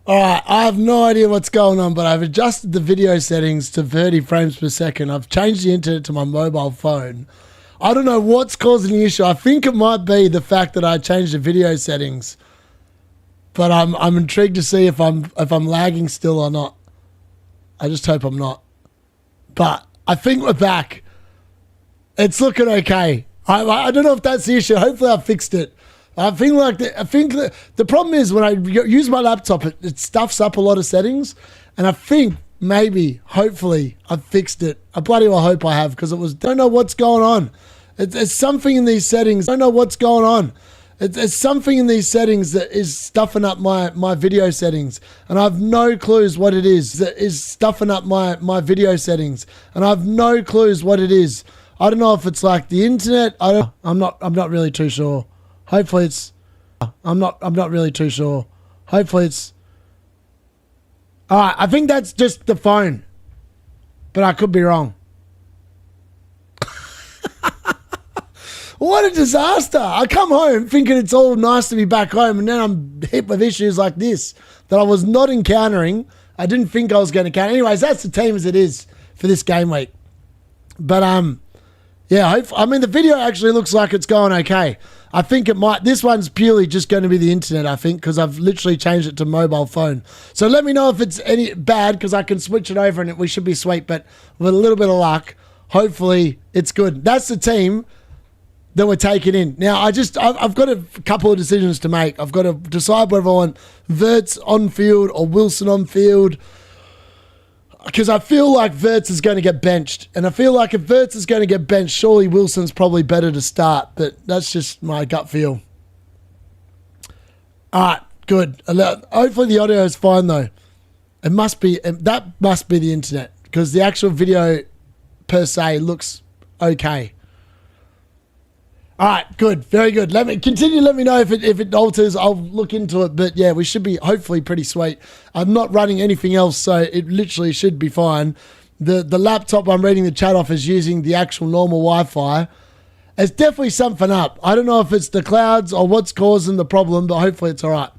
All right, I have no idea what's going on, but I've adjusted the video settings to 30 frames per second. I've changed the internet to my mobile phone. I don't know what's causing the issue. I think it might be the fact that I changed the video settings, but I'm intrigued to see if I'm lagging still or not. I just hope I'm not. But I think we're back. It's looking okay. I don't know if that's the issue. Hopefully I fixed it. I think the problem is when I use my laptop, it stuffs up a lot of settings, and I think maybe, hopefully, I've fixed it. I bloody well hope I have, because don't know what's going on. It's something in these settings. Don't know what's going on. It's something in these settings that is stuffing up my video settings, and I have no clues what it is that is stuffing up my video settings, and I have no clues what it is. I don't know if it's like the internet. I'm not really too sure. Hopefully it's, I'm not really too sure. Hopefully it's, all right, I think that's just the phone, but I could be wrong. What a disaster. I come home thinking it's all nice to be back home, and then I'm hit with issues like this that I was not encountering. I didn't think I was going to encounter. Anyways, that's the team as it is for this game week. But, yeah, I mean, the video actually looks like it's going okay. I think it might. This one's purely just going to be the internet, I think, because I've literally changed it to mobile phone. So let me know if it's any bad, because I can switch it over and we should be sweet. But with a little bit of luck, hopefully it's good. That's the team that we're taking in. Now, I've got a couple of decisions to make. I've got to decide whether I want Wirtz on field or Wilson on field, because I feel like Wirtz is going to get benched. And I feel like if Wirtz is going to get benched, surely Wilson's probably better to start. But that's just my gut feel. All right, good. Hopefully the audio is fine, though. That must be the internet, because the actual video per se looks okay. All right, good. Very good. Let me continue. Let me know if it alters. I'll look into it. But yeah, we should be hopefully pretty sweet. I'm not running anything else, so it literally should be fine. The laptop I'm reading the chat off is using the actual normal Wi-Fi. It's definitely something up. I don't know if it's the clouds or what's causing the problem, but hopefully it's all right.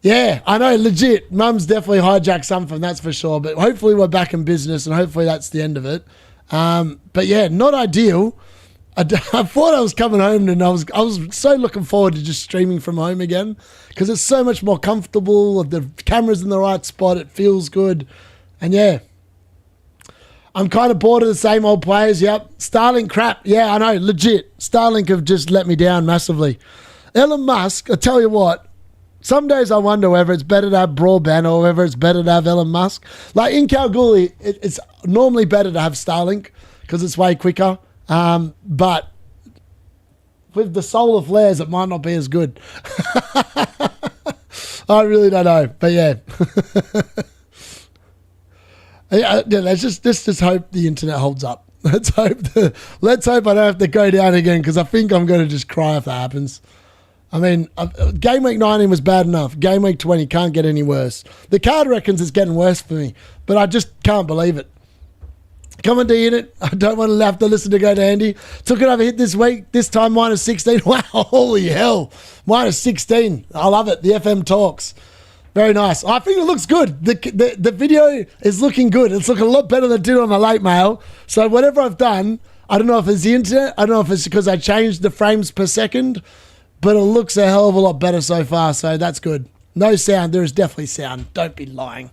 Yeah, I know, legit. Mum's definitely hijacked something, that's for sure. But hopefully we're back in business, and hopefully that's the end of it. But yeah, not ideal. I thought I was coming home, and I was so looking forward to just streaming from home again, because it's so much more comfortable. The camera's in the right spot. It feels good. And yeah, I'm kind of bored of the same old players. Yep. Starlink crap. Yeah, I know. Legit. Starlink have just let me down massively. Elon Musk, I tell you what, some days I wonder whether it's better to have broadband or whether it's better to have Elon Musk. Like in Kalgoorlie, it's normally better to have Starlink because it's way quicker. But with the solar flares, it might not be as good. I really don't know, but yeah. Yeah, let's just hope the internet holds up. Let's hope I don't have to go down again, because I think I'm going to just cry if that happens. I mean, Game Week 19 was bad enough. Game Week 20 can't get any worse. The card reckons it's getting worse for me, but I just can't believe it. Come on, unit. I don't want to have to listen to Go to Andy. Took another hit this week. This time minus 16. Wow, holy hell. Minus 16. I love it. The FM talks. Very nice. I think it looks good. The video is looking good. It's looking a lot better than it did on my late mail. So whatever I've done, I don't know if it's the internet. I don't know if it's because I changed the frames per second, but it looks a hell of a lot better so far. So that's good. No sound. There is definitely sound. Don't be lying.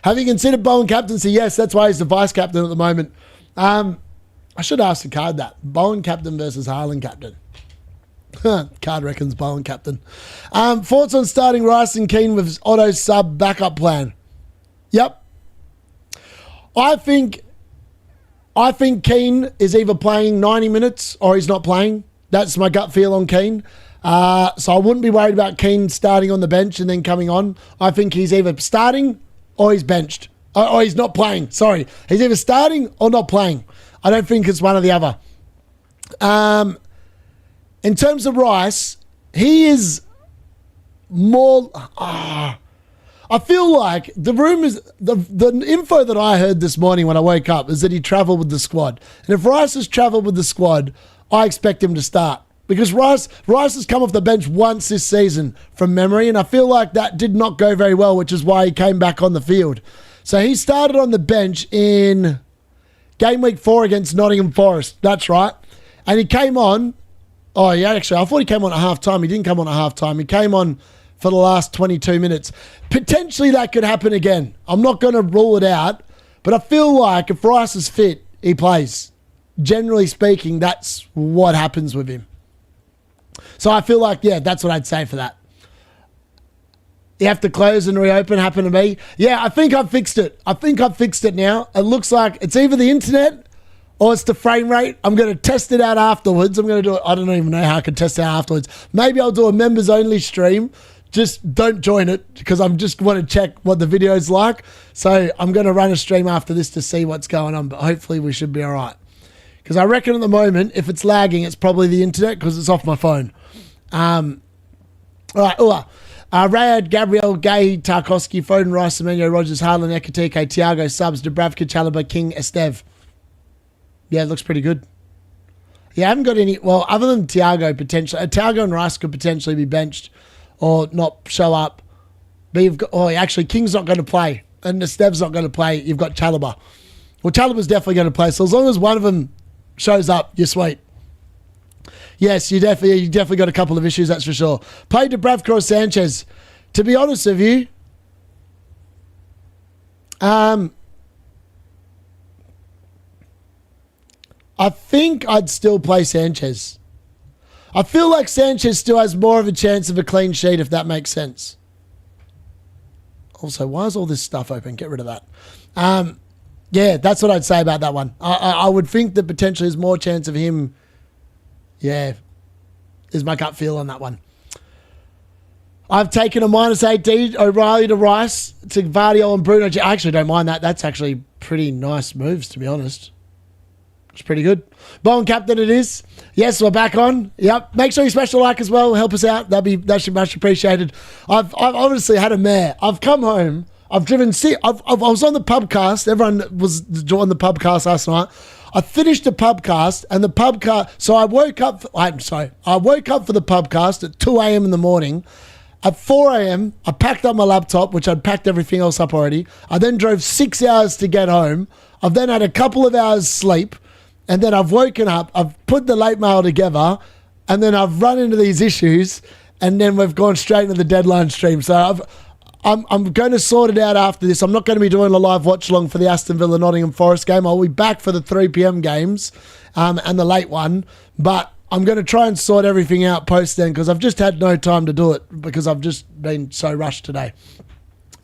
Have you considered Bowen captaincy? Yes, that's why he's the vice captain at the moment. I should ask the card that. Bowen captain versus HAALAND captain. Card reckons Bowen captain. Thoughts on starting Rice and Keane with auto sub backup plan? Yep. I think Keane is either playing 90 minutes or he's not playing. That's my gut feel on Keane. So I wouldn't be worried about Keane starting on the bench and then coming on. I think he's either starting or he's benched. Or he's not playing. Sorry. He's either starting or not playing. I don't think it's one or the other. In terms of Rice, he is more... I feel like the room is... The info that I heard this morning when I woke up is that he travelled with the squad. And if Rice has travelled with the squad, I expect him to start. Because Rice has come off the bench once this season from memory, and I feel like that did not go very well, which is why he came back on the field. So he started on the bench in game week 4 against Nottingham Forest. That's right. And he came on. Oh, yeah, actually, I thought he came on at half-time. He didn't come on at half-time. He came on for the last 22 minutes. Potentially that could happen again. I'm not going to rule it out, but I feel like if Rice is fit, he plays. Generally speaking, that's what happens with him. So I feel like, yeah, that's what I'd say for that. You have to close and reopen, happen to me. Yeah, I think I've fixed it. I think I've fixed it now. It looks like it's either the internet or it's the frame rate. I'm going to test it out afterwards. I'm going to do it. I don't even know how I can test it out afterwards. Maybe I'll do a members only stream. Just don't join it because I just want to check what the video is like. So I'm going to run a stream after this to see what's going on, but hopefully we should be all right. Because I reckon at the moment, if it's lagging, it's probably the internet because it's off my phone. All right, Rayad, Gabriel, Gay, Tarkovsky, Foden, Rice, Semenyo, Rogers, Haaland, Ekatike, Thiago, Subs, Dubravka, Chalobah, King, Estev. Yeah, it looks pretty good. Yeah, I haven't got any... Well, other than Thiago, potentially... Thiago and Rice could potentially be benched or not show up. But you've got... Oh, actually, King's not going to play. And Estev's not going to play. You've got Chalobah. Well, Chalobah's definitely going to play. So as long as one of them shows up, you're sweet. Yes, you definitely got a couple of issues, that's for sure. Play Dubravka or Sanchez. To be honest with you, I think I'd still play Sanchez. I feel like Sanchez still has more of a chance of a clean sheet, if that makes sense. Also, why is all this stuff open? Get rid of that. Yeah, that's what I'd say about that one. I would think that potentially there's more chance of him. Yeah, is my gut feel on that one. I've taken a -8D, O'Reilly to Rice, to Vardio and Bruno. I actually don't mind that. That's actually pretty nice moves, to be honest. It's pretty good. Bowen captain it is. Yes, we're back on. Yep. Make sure you smash the like as well. Help us out. That should be much appreciated. I've honestly had a mare. I've come home. I've driven... I was on the pubcast. Everyone was on the pubcast last night. I finished the pubcast and the pubcast... So I woke up... I woke up for the pubcast at 2 a.m. in the morning. At 4 a.m., I packed up my laptop, which I'd packed everything else up already. I then drove 6 hours to get home. I've then had a couple of hours sleep. And then I've woken up. I've put the late mail together. And then I've run into these issues. And then we've gone straight into the deadline stream. So I'm going to sort it out after this. I'm not going to be doing a live watch along for the Aston Villa Nottingham Forest game. I'll be back for the 3 p.m. games and the late one. But I'm going to try and sort everything out post then because I've just had no time to do it because I've just been so rushed today.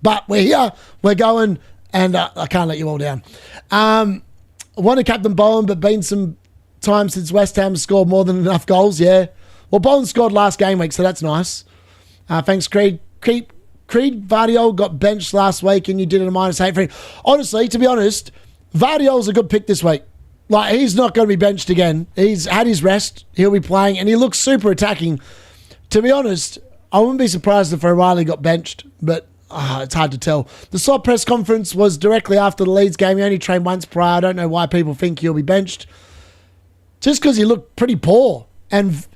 But we're here. We're going. And I can't let you all down. I want to captain Bowen, but been some time since West Ham scored more than enough goals. Yeah. Well, Bowen scored last game week, so that's nice. Thanks, Creed. Creed Vardiol got benched last week and you did it a -8 for him. Honestly, to be honest, Vardiol's a good pick this week. Like, he's not going to be benched again. He's had his rest. He'll be playing and he looks super attacking. To be honest, I wouldn't be surprised if O'Reilly got benched, but it's hard to tell. The Slot press conference was directly after the Leeds game. He only trained once prior. I don't know why people think he'll be benched. Just because he looked pretty poor and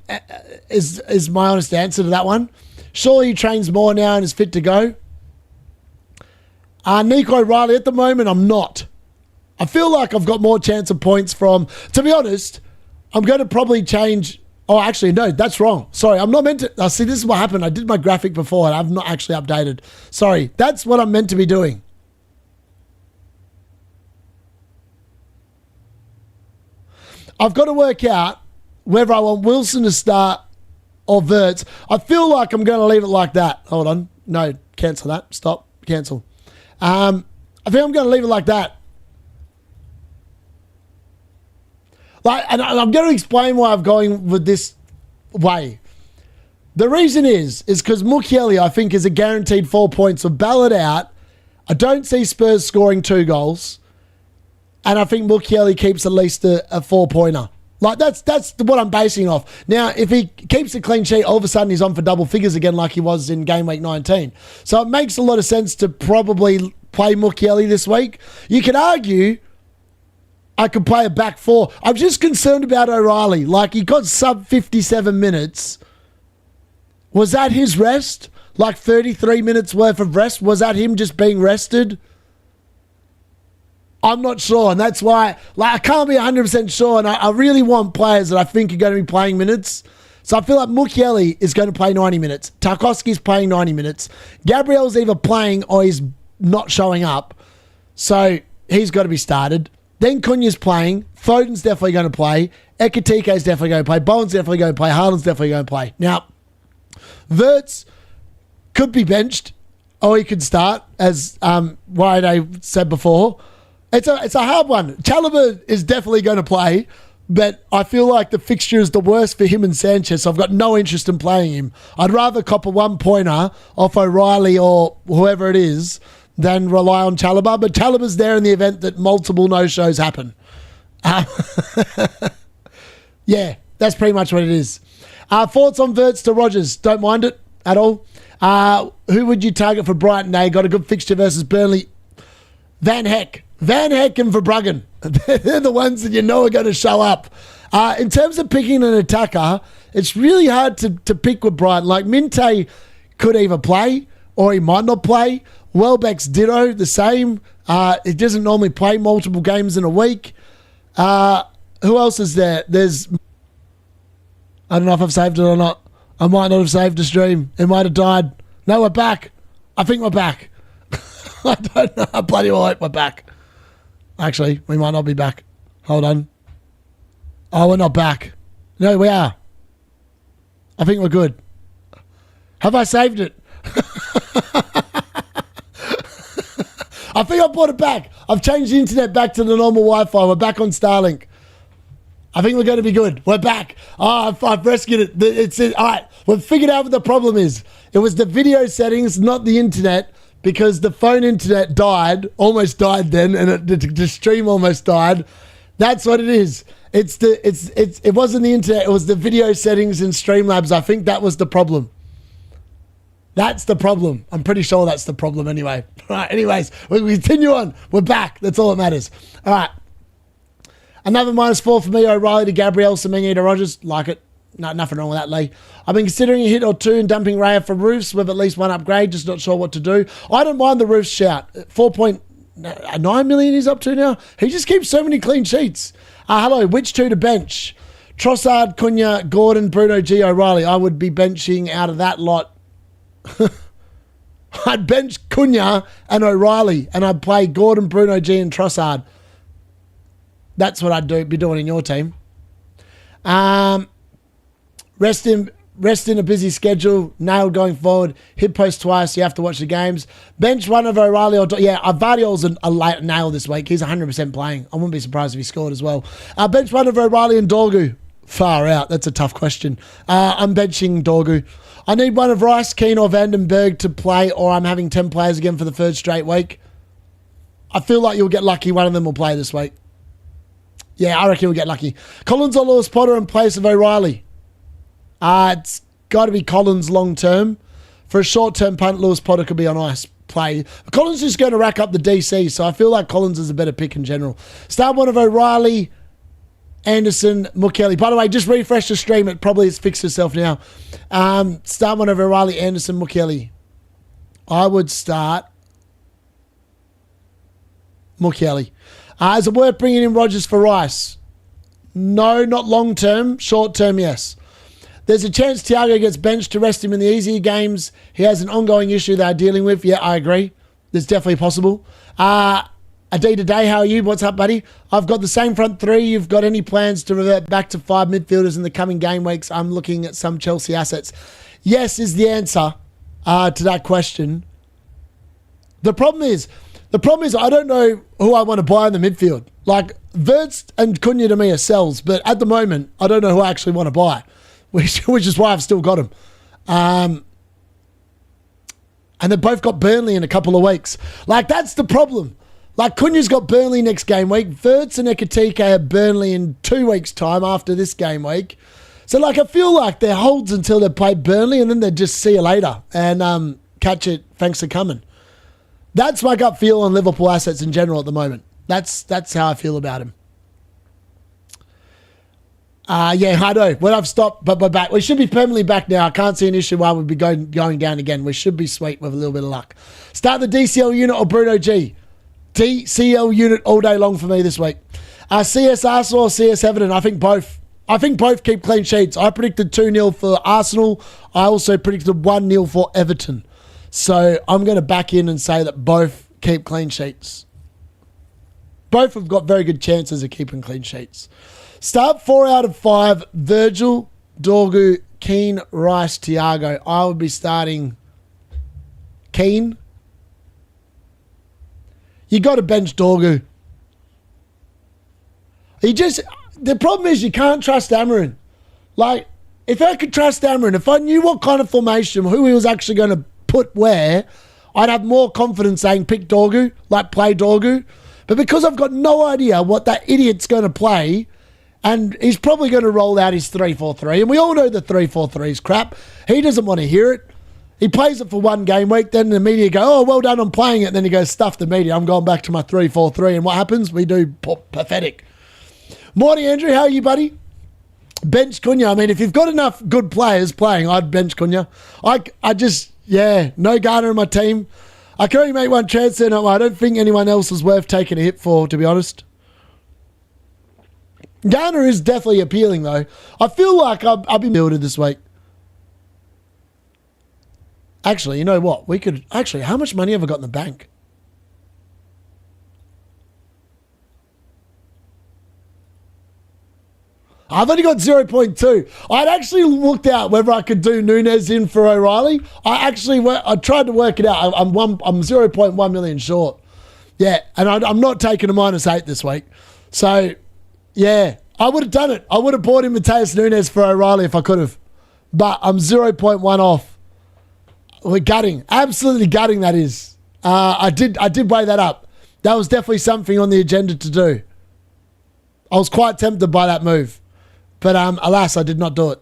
is my honest answer to that one. Surely he trains more now and is fit to go. Nico O'Reilly, at the moment, I'm not. I feel like I've got more chance of points from... To be honest, I'm going to probably change... Oh, actually, no, that's wrong. Sorry, I'm not meant to... see, this is what happened. I did my graphic before and I've not actually updated. Sorry, that's what I'm meant to be doing. I've got to work out whether I want Wilson to start or Wirtz. I feel like I'm going to leave it like that. Hold on. No, cancel that. Stop. Cancel. I think I'm going to leave it like that. And I'm going to explain why I'm going with this way. The reason is because Mukiele, I think, is a guaranteed 4 points. So ballot out. I don't see Spurs scoring 2 goals. And I think Mukiele keeps at least a 4-pointer. Like, that's what I'm basing off. Now, if he keeps a clean sheet, all of a sudden he's on for double figures again like he was in game week 19. So it makes a lot of sense to probably play Mukiele this week. You could argue I could play a back four. I'm just concerned about O'Reilly. Like, he got sub 57 minutes. Was that his rest? Like 33 minutes worth of rest? Was that him just being rested? I'm not sure, and that's why I can't be 100% sure, and I really want players that I think are going to be playing minutes. So I feel like Mukiele is going to play 90 minutes. Tarkowski's playing 90 minutes. Gabriel's either playing or he's not showing up. So he's got to be started. Then Cunha's playing. Foden's definitely going to play. Ekitike's definitely going to play. Bowen's definitely going to play. Haaland's definitely going to play. Now, Wirtz could be benched or he could start, as Wade said before. It's a hard one. Chalobah is definitely going to play, but I feel like the fixture is the worst for him and Sanchez, so I've got no interest in playing him. I'd rather cop a one-pointer off O'Reilly or whoever it is than rely on Chalobah, but Chalobah's there in the event that multiple no-shows happen. Yeah, that's pretty much what it is. Thoughts on Wirtz to Rodgers? Don't mind it at all. Who would you target for Brighton? They got a good fixture versus Burnley. Van Heck and Verbruggen. They're the ones that you know are going to show up. In terms of picking an attacker, it's really hard to pick with Brighton. Like, Minte could either play or he might not play. Welbeck's ditto, the same. He doesn't normally play multiple games in a week. Who else is there? There's... I don't know if I've saved it or not. I might not have saved the stream. It might have died. No, we're back. I think we're back. I don't know. I bloody well hope we're back. Actually, we might not be back. Hold on. Oh, we're not back. No, we are. I think we're good. Have I saved it? I think I brought it back. I've changed the internet back to the normal Wi-Fi. We're back on Starlink. I think we're going to be good. We're back. Oh, I've rescued it. All right. We've figured out what the problem is. It was the video settings, not the internet, because the phone internet died, almost died then, and the stream almost died. That's what it is. It wasn't the internet. It was the video settings in Streamlabs. I think that was the problem. That's the problem. I'm pretty sure that's the problem anyway. All right, anyways, we continue on. We're back. That's all that matters. All right. Another -4 for me. O'Reilly to Gabriel, Semenyo to Rodgers. Like it. No, nothing wrong with that, Lee. I've been considering a hit or two and dumping Raya for roofs with at least one upgrade. Just not sure what to do. I don't mind the roofs shout. 4.9 million he's up to now. He just keeps so many clean sheets. Hello, which two to bench? Trossard, Cunha, Gordon, Bruno G, O'Reilly. I would be benching out of that lot. I'd bench Cunha and O'Reilly, and I'd play Gordon, Bruno G, and Trossard. That's what I'd be doing in your team. Rest in a busy schedule. Nailed going forward. Hit post twice. You have to watch the games. Bench one of O'Reilly. Vardiol's a late nail this week. He's 100% playing. I wouldn't be surprised if he scored as well. Bench one of O'Reilly and Dorgu. Far out. That's a tough question. I'm benching Dorgu. I need one of Rice, Keane, or Vandenberg to play, or I'm having 10 players again for the third straight week. I feel like you'll get lucky. One of them will play this week. Yeah, I reckon we'll get lucky. Collins or Lewis Potter in place of O'Reilly. It's got to be Collins long term. For a short term punt, Lewis Potter could be a nice play. Collins is going to rack up the DC, so I feel like Collins is a better pick in general. Start one of O'Reilly, Anderson, Mukiele. By the way, just refresh the stream. It probably has fixed itself now. Start one of O'Reilly, Anderson, Mukiele. I would start Mukiele. Is it worth bringing in Rodgers for Rice? No, not long term. Short term, yes. There's a chance Thiago gets benched to rest him in the easier games. He has an ongoing issue they're dealing with. Yeah, I agree. It's definitely possible. Adi today, how are you? What's up, buddy? I've got the same front three. You've got any plans to revert back to 5 midfielders in the coming game weeks? I'm looking at some Chelsea assets. Yes is the answer to that question. The problem is I don't know who I want to buy in the midfield. Like, Wirtz and Cunha to me are sells, but at the moment, I don't know who I actually want to buy, which is why I've still got them. And they've both got Burnley in a couple of weeks. Like, that's the problem. Like, Cunha's got Burnley next game week. Wirtz and Ekitike have Burnley in 2 weeks' time after this game week. So, like, I feel like they're holds until they play Burnley, and then they just see you later and catch it. Thanks for coming. That's my gut feel on Liverpool assets in general at the moment. That's how I feel about him. Yeah, I know. When I've stopped, but we're back. We should be permanently back now. I can't see an issue why we'd be going down again. We should be sweet with a little bit of luck. Start the DCL unit or Bruno G. DCL unit all day long for me this week. CS Arsenal or CS Everton? I think both. I think both keep clean sheets. I predicted 2-0 for Arsenal. I also predicted 1-0 for Everton. So I'm going to back in and say that both keep clean sheets. Both have got very good chances of keeping clean sheets. Start 4 out of 5. Virgil, Dorgu, Keane, Rice, Thiago. I would be starting Keane. You got to bench Dorgu. The problem is you can't trust Amarin. Like, if I could trust Amarin, if I knew what kind of formation, who he was actually going to put where, I'd have more confidence saying pick Dorgu, like play Dorgu. But because I've got no idea what that idiot's going to play, and he's probably going to roll out his 3-4-3, and we all know the 3-4-3 is crap. He doesn't want to hear it. He plays it for one game week, then the media go, oh, well done on playing it. And then he goes, stuff the media. I'm going back to my 3-4-3. And what happens? We do pathetic. Morning, Andrew. How are you, buddy? Bench Cunha. I mean, if you've got enough good players playing, I'd bench Cunha. No Garner in my team. I can only make one transfer. No, I don't think anyone else is worth taking a hit for, to be honest. Garner is definitely appealing, though. I feel like I've been builded this week. Actually, you know what? How much money have I got in the bank? I've only got 0.2. I'd actually looked out whether I could do Nunes in for O'Reilly. I tried to work it out. I'm 0.1 million short. Yeah, and I'm not taking a -8 this week. So, yeah, I would have done it. I would have bought in Mateus Nunes for O'Reilly if I could have. But I'm 0.1 off. We're gutting. Absolutely gutting, that is. I did weigh that up. That was definitely something on the agenda to do. I was quite tempted by that move. But alas, I did not do it.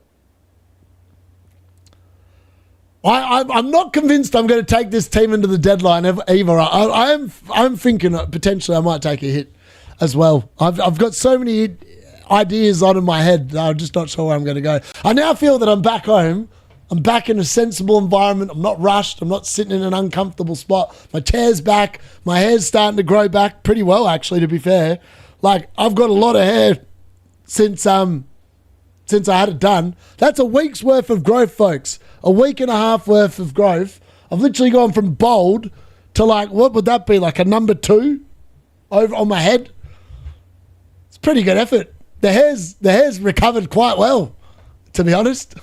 I'm not convinced I'm going to take this team into the deadline either. I'm thinking potentially I might take a hit as well. I've got so many ideas on in my head that I'm just not sure where I'm going to go. I now feel that I'm back home. I'm back in a sensible environment. I'm not rushed. I'm not sitting in an uncomfortable spot. My chair's back. My hair's starting to grow back pretty well, actually, to be fair. Like, I've got a lot of hair since I had it done. That's a week's worth of growth, folks. A week and a half worth of growth. I've literally gone from bald to, like, what would that be? Like a number 2 over on my head? It's pretty good effort. The hair's recovered quite well, to be honest.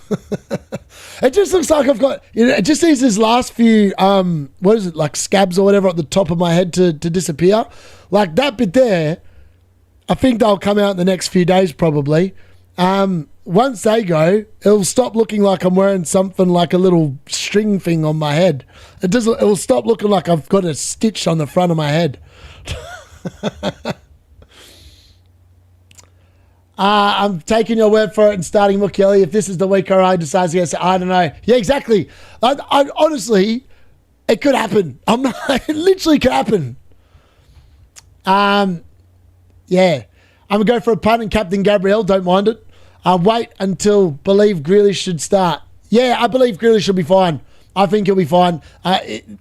It just looks like I've got, it just needs this last few, like scabs or whatever at the top of my head to disappear. Like that bit there, I think they'll come out in the next few days probably. Once they go, it'll stop looking like I'm wearing something like a little string thing on my head. It will stop looking like I've got a stitch on the front of my head. I'm taking your word for it and starting Mukiele. If this is the week I decides to go, I don't know. Yeah, exactly. I honestly, it could happen. It literally could happen. Yeah. I'm going to go for a punt and captain Gabriel. Don't mind it. Wait until believe Grealish should start. Yeah, I believe Grealish should be fine. I think he'll be fine.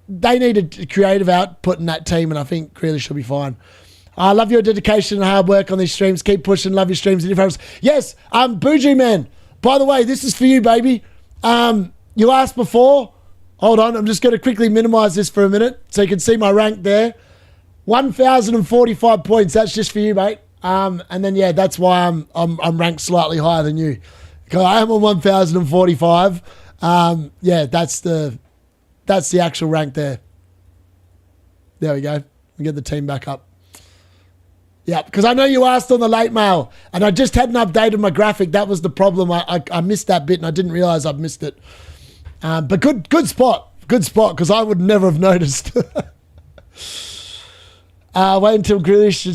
They need a creative output in that team, and I think Grealish should be fine. I love your dedication and hard work on these streams. Keep pushing. Love your streams and different. Yes, Bougie Man. By the way, this is for you, baby. You asked before. Hold on. I'm just going to quickly minimize this for a minute so you can see my rank there. 1,045 points. That's just for you, mate. And then, yeah, that's why I'm ranked slightly higher than you. Because I am on 1,045. Yeah, that's the actual rank there. There we go. We get the team back up. Yeah, because I know you asked on the late mail, and I just hadn't updated my graphic. That was the problem. I missed that bit, and I didn't realise I'd missed it. But good spot. Good spot, because I would never have noticed. Wait until Grealish.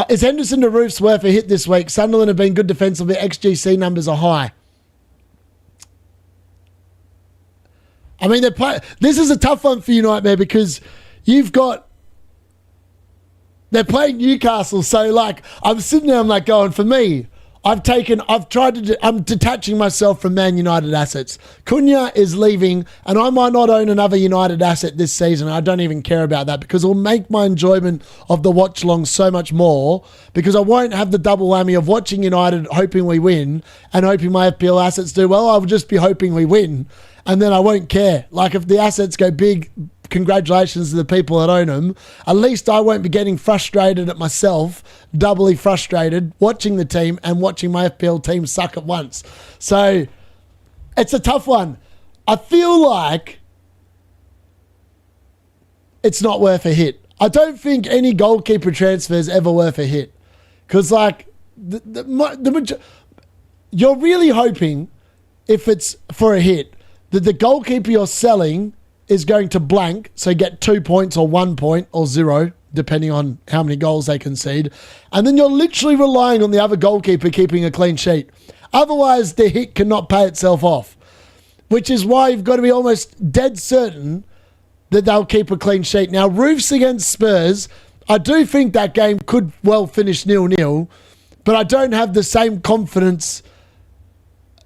Is Henderson to Roof's worth a hit this week? Sunderland have been good defensively. XGC numbers are high. I mean, this is a tough one for you, Nightmare, because they're playing Newcastle. So, like, I'm sitting there, I'm like going, for me, I'm detaching myself from Man United assets. Cunha is leaving, and I might not own another United asset this season. I don't even care about that because it'll make my enjoyment of the watch along so much more because I won't have the double whammy of watching United, hoping we win, and hoping my FPL assets do well. I'll just be hoping we win, and then I won't care. Like if the assets go big, congratulations to the people that own them. At least I won't be getting frustrated at myself, doubly frustrated, watching the team and watching my FPL team suck at once. So it's a tough one. I feel like it's not worth a hit. I don't think any goalkeeper transfer is ever worth a hit. Because like, you're really hoping, if it's for a hit, that the goalkeeper you're selling is going to blank, so get 2 points or 1 point or 0, depending on how many goals they concede. And then you're literally relying on the other goalkeeper keeping a clean sheet. Otherwise, the hit cannot pay itself off, which is why you've got to be almost dead certain that they'll keep a clean sheet. Now, Roofs against Spurs, I do think that game could well finish 0-0, but I don't have the same confidence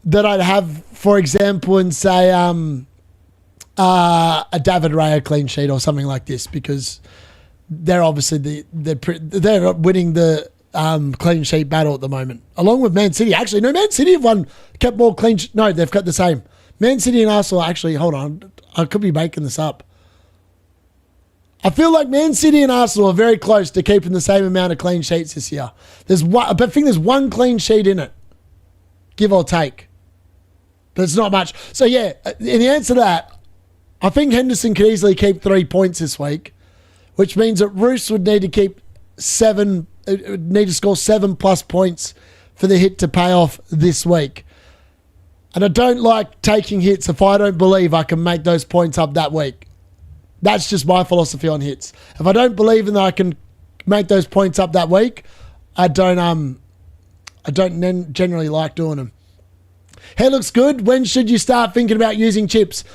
that I'd have, for example, in, say, a David Raya clean sheet or something like this, because they're obviously they're winning the clean sheet battle at the moment, along with Man City. Actually, no, Man City have kept more clean. No, they've got the same. Man City and Arsenal. Actually, hold on, I could be making this up. I feel like Man City and Arsenal are very close to keeping the same amount of clean sheets this year. I think there's one clean sheet in it, give or take, but it's not much. So yeah, in the answer to that, I think Henderson could easily keep 3 points this week, which means that Roos would need to keep need to score 7+ points for the hit to pay off this week. And I don't like taking hits if I don't believe I can make those points up that week. That's just my philosophy on hits. If I don't believe in that I can make those points up that week, I don't generally like doing them. Hair looks good. When should you start thinking about using chips?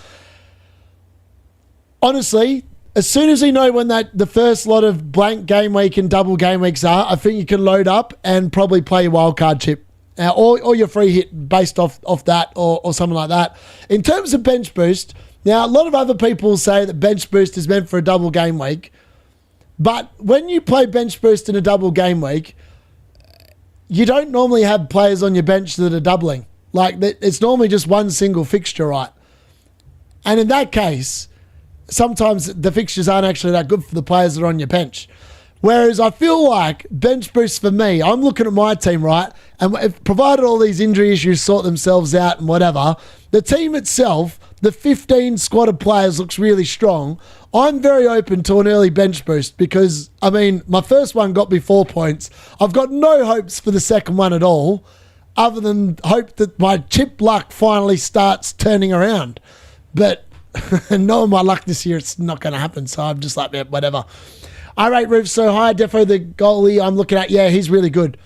Honestly, as soon as you know when the first lot of blank game week and double game weeks are, I think you can load up and probably play your wildcard chip. Or your free hit based off that or something like that. In terms of bench boost, now a lot of other people say that bench boost is meant for a double game week. But when you play bench boost in a double game week, you don't normally have players on your bench that are doubling. Like, it's normally just one single fixture, right? And in that case, sometimes the fixtures aren't actually that good for the players that are on your bench. Whereas I feel like bench boost for me, I'm looking at my team, right? And if, provided all these injury issues sort themselves out and whatever, the team itself, the 15 squad of players looks really strong. I'm very open to an early bench boost because, I mean, my first one got me 4 points. I've got no hopes for the second one at all, other than hope that my chip luck finally starts turning around. But knowing my luck this year, it's not going to happen. So I'm just like, yeah, whatever. I rate Roof so high. Defo, the goalie I'm looking at, yeah, he's really good.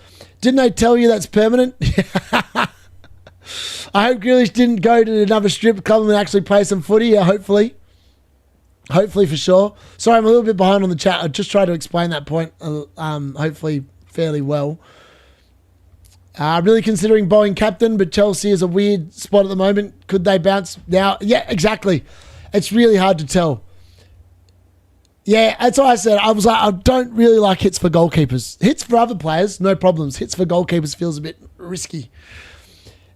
Didn't they tell you that's permanent? I hope Grealish didn't go to another strip club and actually play some footy. Yeah, hopefully. Hopefully for sure. Sorry, I'm a little bit behind on the chat. I just tried to explain that point, hopefully fairly well. Really considering Bowen captain, but Chelsea is a weird spot at the moment. Could they bounce now? Yeah, exactly. It's really hard to tell. Yeah, that's what I said. I was like, I don't really like hits for goalkeepers. Hits for other players, no problems. Hits for goalkeepers feels a bit risky.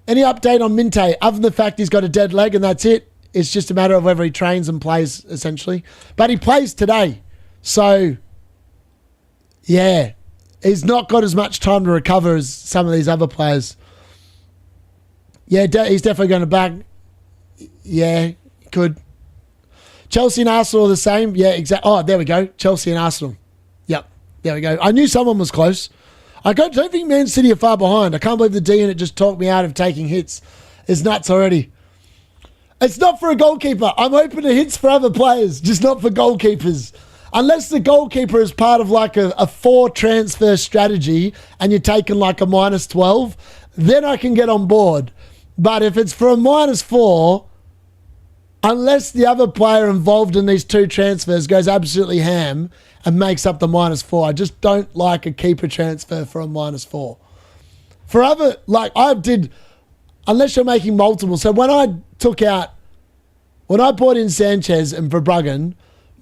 Any update on Minte? Other than the fact he's got a dead leg and that's it. It's just a matter of whether he trains and plays, essentially. But he plays today. So, yeah. He's not got as much time to recover as some of these other players. Yeah, he's definitely going to back. Yeah, could. Chelsea and Arsenal are the same. Yeah, exactly. Oh, there we go. Chelsea and Arsenal. Yep, there we go. I knew someone was close. I don't think Man City are far behind. I can't believe the D in it just talked me out of taking hits. It's nuts already. It's not for a goalkeeper. I'm open to hits for other players, just not for goalkeepers. Unless the goalkeeper is part of like a 4 transfer strategy and you're taking like a -12, then I can get on board. But if it's for a -4, unless the other player involved in these 2 transfers goes absolutely ham and makes up the -4, I just don't like a keeper transfer for a -4. For other, like I did, unless you're making multiple. So when I bought in Sanchez and Verbruggen,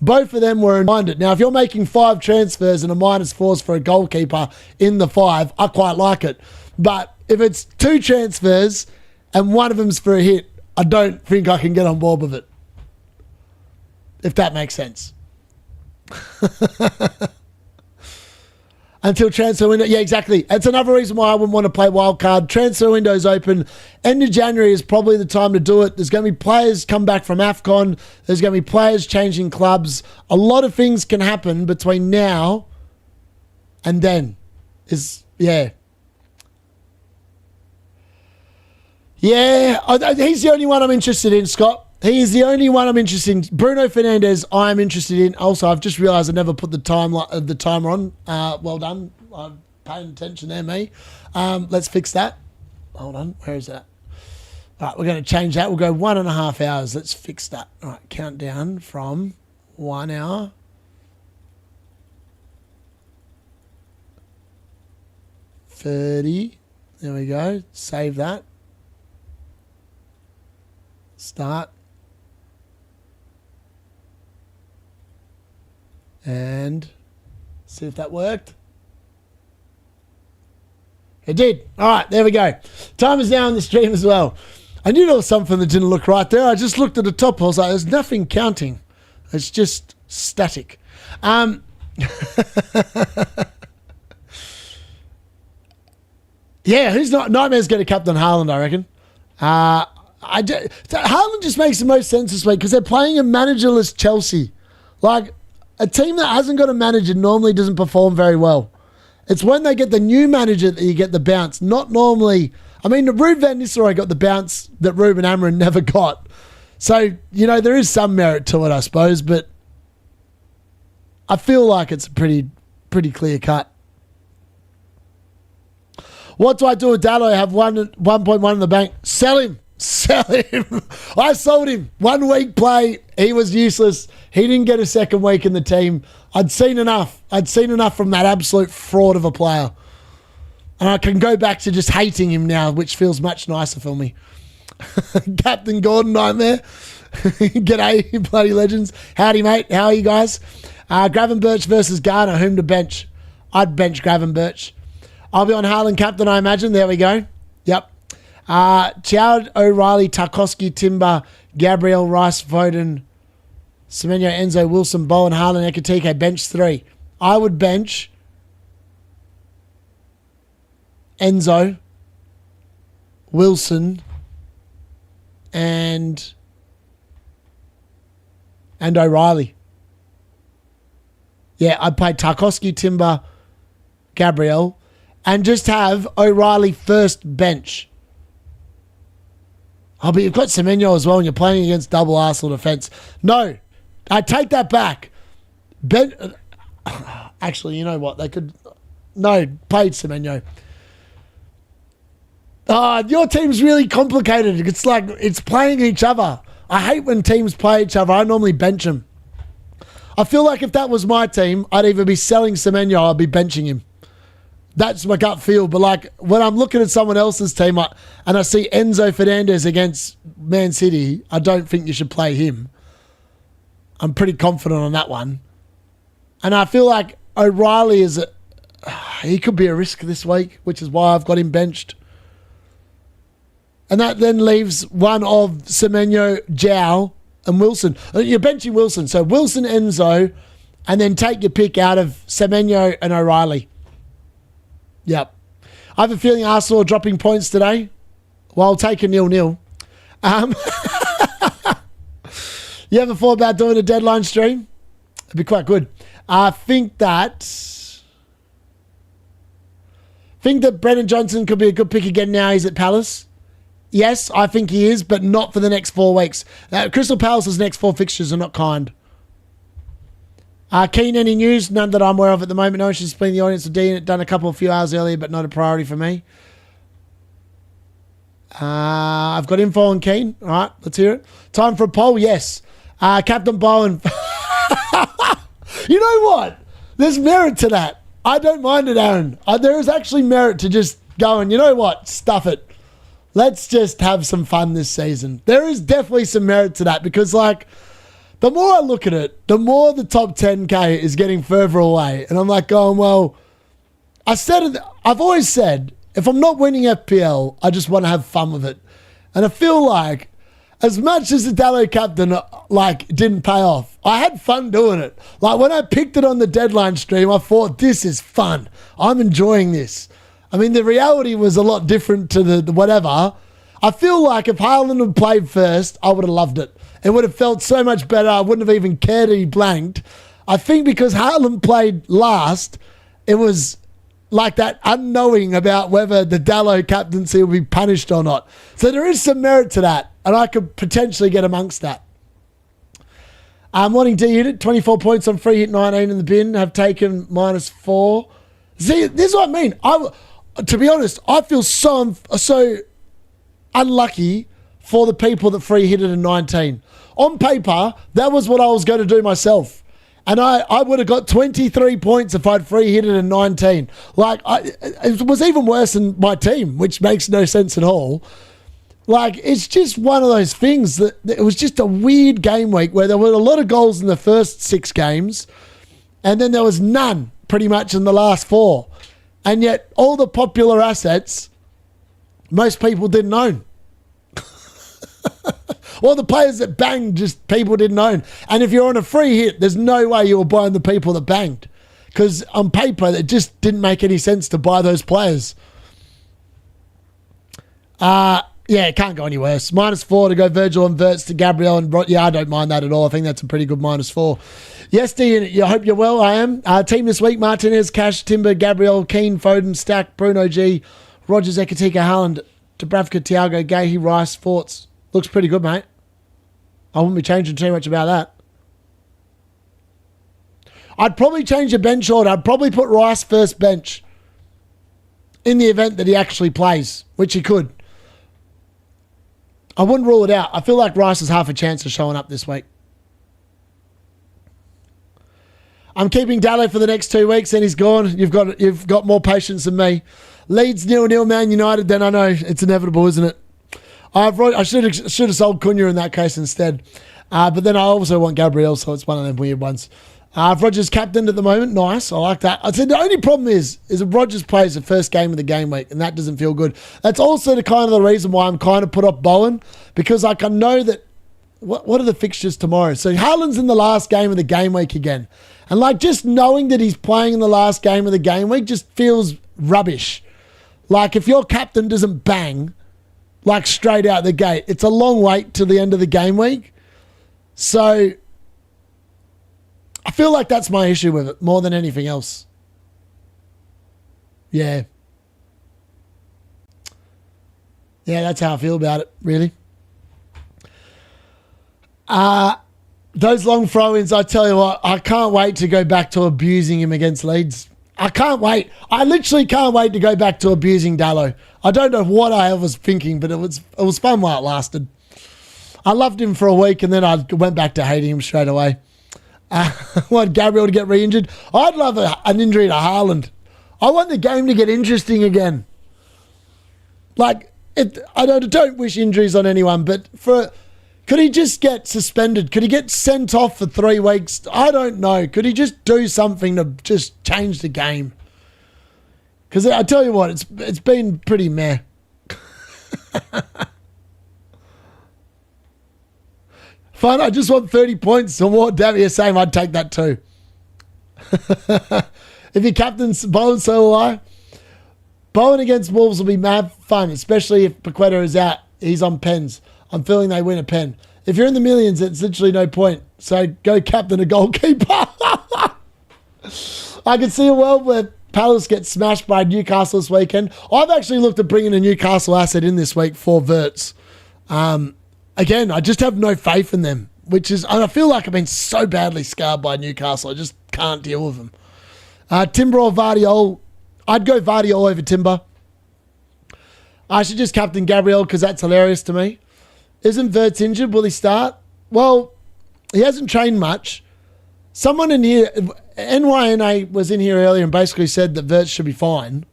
both of them were minded. Now, if you're making 5 transfers and a -4s for a goalkeeper in the 5, I quite like it. But if it's 2 transfers and one of them's for a hit, I don't think I can get on board with it. If that makes sense. Until transfer window. Yeah, exactly. That's another reason why I wouldn't want to play wildcard. Transfer window's open. End of January is probably the time to do it. There's going to be players come back from AFCON. There's going to be players changing clubs. A lot of things can happen between now and then. Yeah, he's the only one I'm interested in, Scott. He is the only one I'm interested in. Bruno Fernandes, I'm interested in. Also, I've just realised I never put the timer on. Well done. I'm paying attention there, me. Let's fix that. Hold on. Where is that? All right, we're going to change that. We'll go 1.5 hours. Let's fix that. All right, countdown from 1 hour. $30. There we go. Save that. Start. And see if that worked. It did. All right, there we go. Time is now on the stream as well. I knew there was something that didn't look right there. I just looked at the top. I was like, there's nothing counting. It's just static. Yeah, who's not? Nightmare's going to captain Haaland, I reckon. Haaland just makes the most sense this week because they're playing a managerless Chelsea. Like, a team that hasn't got a manager normally doesn't perform very well. It's when they get the new manager that you get the bounce. Not normally. I mean, Ruben van Nistelrooy got the bounce that Ruben Amorim never got. So, there is some merit to it, I suppose, but I feel like it's pretty clear cut. What do I do with Dalot? I have 1.1 in the bank. Sell him. Sell him. I sold him. 1 week play. He was useless. He didn't get a second week in the team. I'd seen enough. From that absolute fraud of a player. And I can go back to just hating him now, which feels much nicer for me. Captain Gordon Nightmare. G'day, bloody legends. Howdy, mate. How are you guys? Gravenberch versus Garner. Whom to bench? I'd bench Gravenberch. I'll be on Haaland captain, I imagine. There we go. Yep. Chow, O'Reilly, Tarkowski, Timber, Gabriel, Rice, Foden, Semenyo, Enzo, Wilson, Bowen, Haaland, Ekatike, bench 3. I would bench Enzo, Wilson, and O'Reilly. Yeah, I'd play Tarkowski, Timber, Gabriel, and just have O'Reilly first bench. Oh, but you've got Semenyo as well and you're playing against double Arsenal defence. No, I take that back. Actually, you know what? They could... No, played Semenyo. Your team's really complicated. It's like it's playing each other. I hate when teams play each other. I normally bench them. I feel like if that was my team, I'd either be selling Semenyo or I'd be benching him. That's my gut feel. But like when I'm looking at someone else's team and I see Enzo Fernandez against Man City, I don't think you should play him. I'm pretty confident on that one. And I feel like O'Reilly he could be a risk this week, which is why I've got him benched. And that then leaves one of Semenyo, Jow, and Wilson. You're benching Wilson. So Wilson, Enzo, and then take your pick out of Semenyo and O'Reilly. Yep. I have a feeling Arsenal are dropping points today. Well, I'll take a 0-0. You ever thought about doing a deadline stream? It'd be quite good. I think that Brennan Johnson could be a good pick again now he's at Palace. Yes, I think he is, but not for the next 4 weeks. Crystal Palace's next 4 fixtures are not kind. Keen, any news? None that I'm aware of at the moment. No, she's been in the audience with Dean. Done a few hours earlier, but not a priority for me. I've got info on Keen. All right, let's hear it. Time for a poll? Yes. Captain Bowen. You know what? There's merit to that. I don't mind it, Aaron. There is actually merit to just going, you know what? Stuff it. Let's just have some fun this season. There is definitely some merit to that because, like, the more I look at it, the more the top 10K is getting further away. And I'm like going, well, I've always said, if I'm not winning FPL, I just want to have fun with it. And I feel like, as much as the Dalot captain, like, didn't pay off, I had fun doing it. Like, when I picked it on the deadline stream, I thought, this is fun. I'm enjoying this. I mean, the reality was a lot different to the whatever. I feel like if Haaland had played first, I would have loved it. It would have felt so much better. I wouldn't have even cared he blanked. I think because Haaland played last, it was like that unknowing about whether the Dalot captaincy will be punished or not. So there is some merit to that, and I could potentially get amongst that. Morning D unit, 24 points on free hit, 19 in the bin, have taken -4. See, this is what I mean. To be honest, I feel so unlucky for the people that free hit it in 19. On paper, that was what I was going to do myself. And I would have got 23 points if I'd free hit it in 19. Like, it was even worse than my team, which makes no sense at all. Like, it's just one of those things that it was just a weird game week where there were a lot of goals in the first 6 games, and then there was none pretty much in the last 4. And yet, all the popular assets, most people didn't own. All the players that banged, just people didn't own. And if you're on a free hit, there's no way you were buying the people that banged. Because on paper, it just didn't make any sense to buy those players. Yeah, it can't go any worse. -4 to go Virgil and Verts to Gabriel and yeah, I don't mind that at all. I think that's a pretty good -4. Yes, D, I hope you're well. I am. Team this week, Martinez, Cash, Timber, Gabriel, Keane, Foden, Stack, Bruno G, Rogers, Ekatika, Haaland, Dubravka, Thiago, Gahey, Rice, Forts. Looks pretty good, mate. I wouldn't be changing too much about that. I'd probably change the bench order. I'd probably put Rice first bench in the event that he actually plays, which he could. I wouldn't rule it out. I feel like Rice has half a chance of showing up this week. I'm keeping Dalot for the next 2 weeks, and he's gone. You've got more patience than me. Leeds 0-0, Man United. Then I know it's inevitable, isn't it? I should have sold Cunha in that case instead, but then I also want Gabriel, so it's one of them weird ones. Rogers captained at the moment. Nice, I like that. I said the only problem is if Rogers plays the first game of the game week, and that doesn't feel good. That's also the reason why I'm kind of put up Bowen, because like I know that what are the fixtures tomorrow? So Haaland's in the last game of the game week again, and like just knowing that he's playing in the last game of the game week just feels rubbish. Like if your captain doesn't bang, like straight out the gate, it's a long wait till the end of the game week. So I feel like that's my issue with it more than anything else. Yeah. Yeah, that's how I feel about it, really. Those long throw-ins, I tell you what, I can't wait to go back to abusing him against Leeds. I can't wait. I literally can't wait to go back to abusing Dalot. I don't know what I was thinking, but it was fun while it lasted. I loved him for a week, and then I went back to hating him straight away. I want Gabriel to get re-injured. I'd love an injury to Haaland. I want the game to get interesting again. Like, I don't wish injuries on anyone, but could he just get suspended? Could he get sent off for 3 weeks? I don't know. Could he just do something to just change the game? Because I tell you what, it's been pretty meh. Fine, I just want 30 points or more. Damn, you're saying I'd take that too. If your captain's Bowen, so will I. Bowen against Wolves will be mad fun, especially if Paqueta is out. He's on pens. I'm feeling they win a pen. If you're in the millions, it's literally no point. So go captain a goalkeeper. I can see a world where Palace gets smashed by Newcastle this weekend. I've actually looked at bringing a Newcastle asset in this week for Verts. Again, I just have no faith in them, and I feel like I've been so badly scarred by Newcastle. I just can't deal with them. Timber or Vardiol? I'd go Vardiol over Timber. I should just captain Gabriel because that's hilarious to me. Isn't Verts injured? Will he start? Well, he hasn't trained much. Someone in here, NYNA was in here earlier and basically said that Verts should be fine.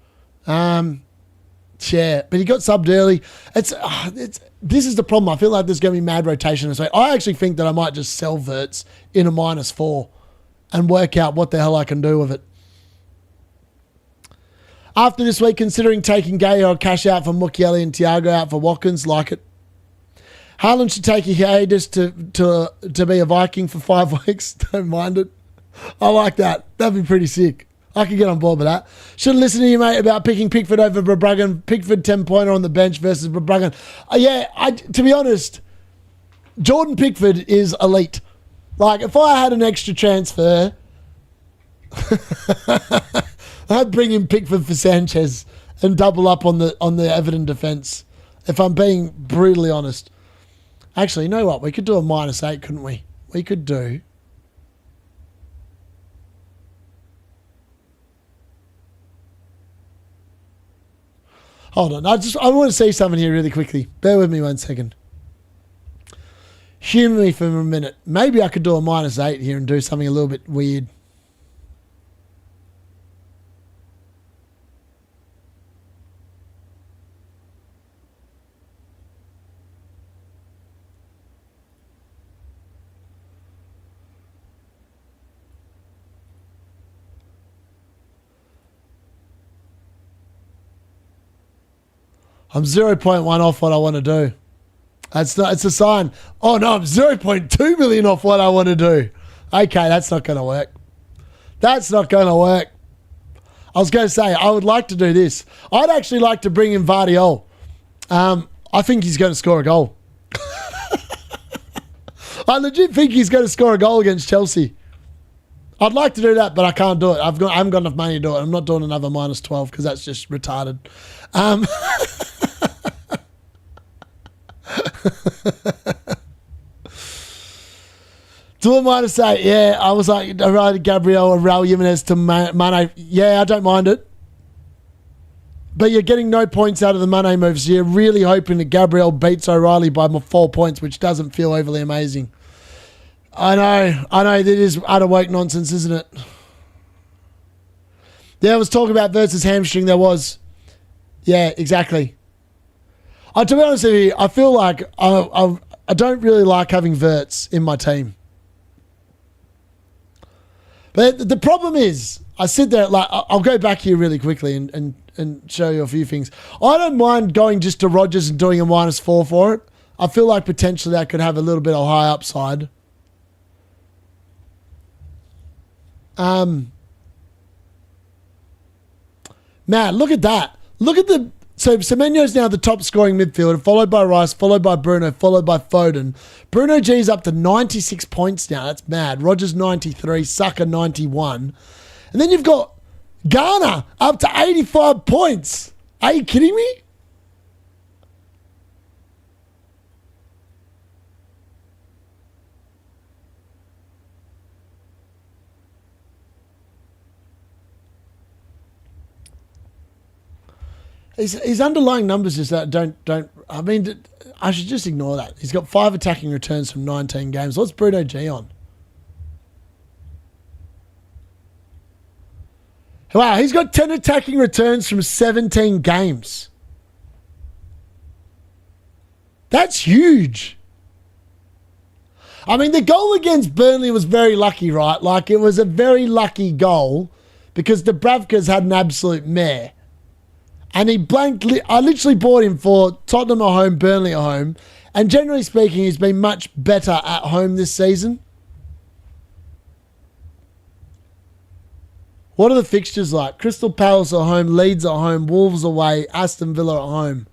Yeah, but he got subbed early. This is the problem. I feel like there's going to be mad rotation this week. I actually think that I might just sell Verts in a -4 and work out what the hell I can do with it. After this week, considering taking Gay or cash out for Mukiele and Thiago out for Watkins, like it. Haaland should take a hiatus to be a Viking for 5 weeks. Don't mind it. I like that. That'd be pretty sick. I could get on board with that. Should listen to you, mate, about picking Pickford over Verbruggen. Pickford 10-pointer on the bench versus Verbruggen. To be honest, Jordan Pickford is elite. Like, if I had an extra transfer, I'd bring in Pickford for Sanchez and double up on the Everton defence, if I'm being brutally honest. Actually, you know what? We could do a -8, couldn't we? We could do... Hold on. I want to see something here really quickly. Bear with me 1 second. Humour me for a minute. Maybe I could do a -8 here and do something a little bit weird. I'm 0.1 off what I want to do. It's a sign. Oh no, I'm 0.2 million off what I want to do. Okay, that's not going to work. That's not going to work. I was going to say, I would like to do this. I'd actually like to bring in Vardiol. I think he's going to score a goal. I legit think he's going to score a goal against Chelsea. I'd like to do that, but I can't do it. I haven't got enough money to do it. I'm not doing another -12 because that's just retarded. Do a -8. Yeah, I was like, I ride Gabriel or Raul Jimenez to Mane. Yeah, I don't mind it. But you're getting no points out of the Mane move, so you're really hoping that Gabriel beats O'Reilly by 4 points, which doesn't feel overly amazing. I know, that is utter woke nonsense, isn't it? There was talk about versus hamstring, there was. Yeah, exactly. To be honest with you, I feel like I don't really like having Verts in my team. But the problem is, I sit there, like, I'll go back here really quickly and show you a few things. I don't mind going just to Rodgers and doing a -4 for it. I feel like potentially that could have a little bit of high upside. Man, look at that. Look at the... So Semenyo's now the top scoring midfielder, followed by Rice, followed by Bruno, followed by Foden. Bruno G's up to 96 points now. That's mad. Rodgers 93, Saka 91. And then you've got Garner up to 85 points. Are you kidding me? His underlying numbers just don't. I mean, I should just ignore that. He's got 5 attacking returns from 19 games. What's Bruno G on? Wow, he's got 10 attacking returns from 17 games. That's huge. I mean, the goal against Burnley was very lucky, right? Like, it was a very lucky goal because the Bravkas had an absolute mare. And he I literally bought him for Tottenham at home, Burnley at home. And generally speaking, he's been much better at home this season. What are the fixtures like? Crystal Palace at home, Leeds at home, Wolves away, Aston Villa at home.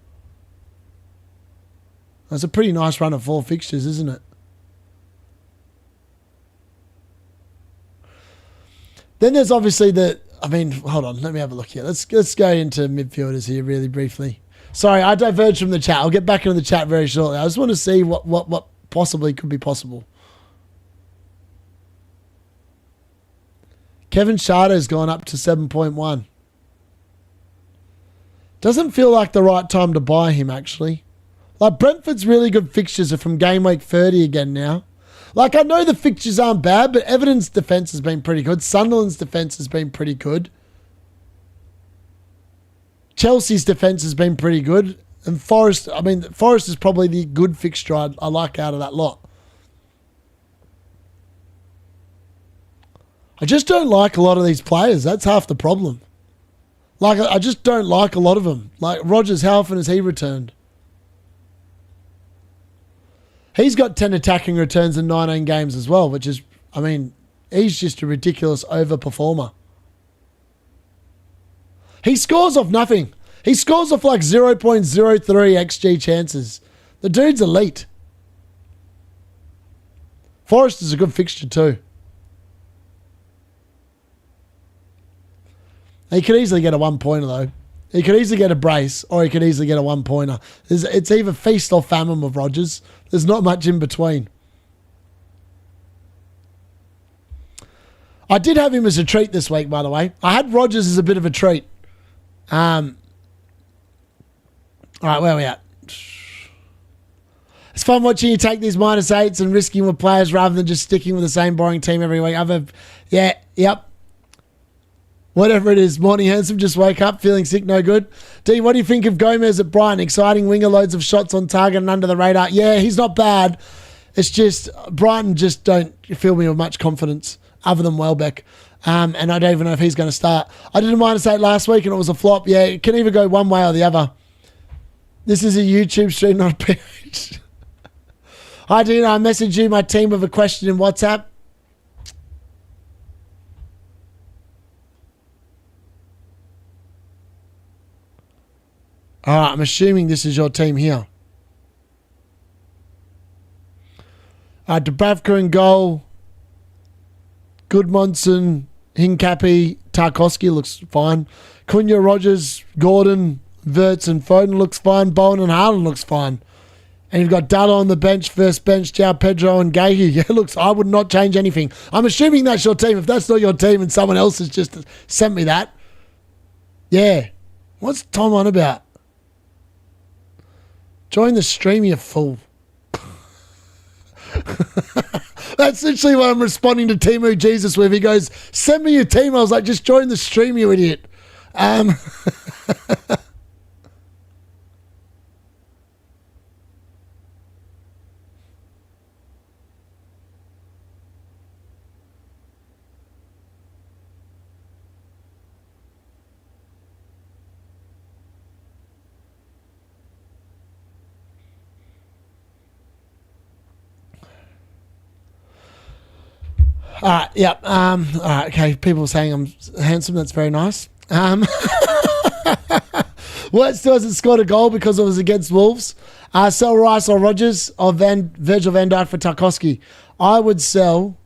That's a pretty nice run of 4 fixtures, isn't it? Then there's obviously hold on. Let me have a look here. Let's go into midfielders here really briefly. Sorry, I diverged from the chat. I'll get back into the chat very shortly. I just want to see what possibly could be possible. Kevin Shardo's gone up to 7.1. Doesn't feel like the right time to buy him, actually. Like, Brentford's really good fixtures are from Gameweek 30 again now. Like, I know the fixtures aren't bad, but Everton's defence has been pretty good. Sunderland's defence has been pretty good. Chelsea's defence has been pretty good. And Forest, I mean, Forest is probably the good fixture I like out of that lot. I just don't like a lot of these players. That's half the problem. Like, I just don't like a lot of them. Like, Rodgers, how often has he returned? He's got 10 attacking returns in 19 games as well, which is, I mean, he's just a ridiculous overperformer. He scores off nothing. He scores off like 0.03 XG chances. The dude's elite. Forest is a good fixture too. He could easily get a 1-pointer though. He could easily get a brace or he could easily get a 1-pointer. It's either feast or famine with Rodgers. There's not much in between. I did have him as a treat this week, by the way. I had Rodgers as a bit of a treat. All right, where are we at? It's fun watching you take these -8s and risking with players rather than just sticking with the same boring team every week. Yep. Whatever it is. Morning, handsome. Just woke up feeling sick, no good. D, what do you think of Gomez at Brighton? Exciting winger, loads of shots on target and under the radar. Yeah, he's not bad. It's just Brighton just don't fill me with much confidence other than Welbeck. And I don't even know if he's going to start. I did a -8 last week and it was a flop. Yeah, it can either go one way or the other. This is a YouTube stream, not a page. Hi, Dino. I messaged you my team with a question in WhatsApp. All right, I'm assuming this is your team here. Dubravka in goal. Goodmanson, Hincapi, Tarkowski looks fine. Cunha, Rodgers, Gordon, Wirtz and Foden looks fine. Bowen and Haaland looks fine. And you've got Dalot on the bench, first bench, João Pedro and Gahi. Yeah, I would not change anything. I'm assuming that's your team. If that's not your team and someone else has just sent me that. Yeah. What's Tom on about? Join the stream, you fool. That's literally what I'm responding to Timu Jesus with. He goes, send me your team. I was like, just join the stream, you idiot. Yep. All right, okay. People saying I'm handsome. That's very nice. What still hasn't scored a goal because it was against Wolves? Sell Rice or Rodgers or Virgil van Dijk for Tarkowski. I wouldn't sell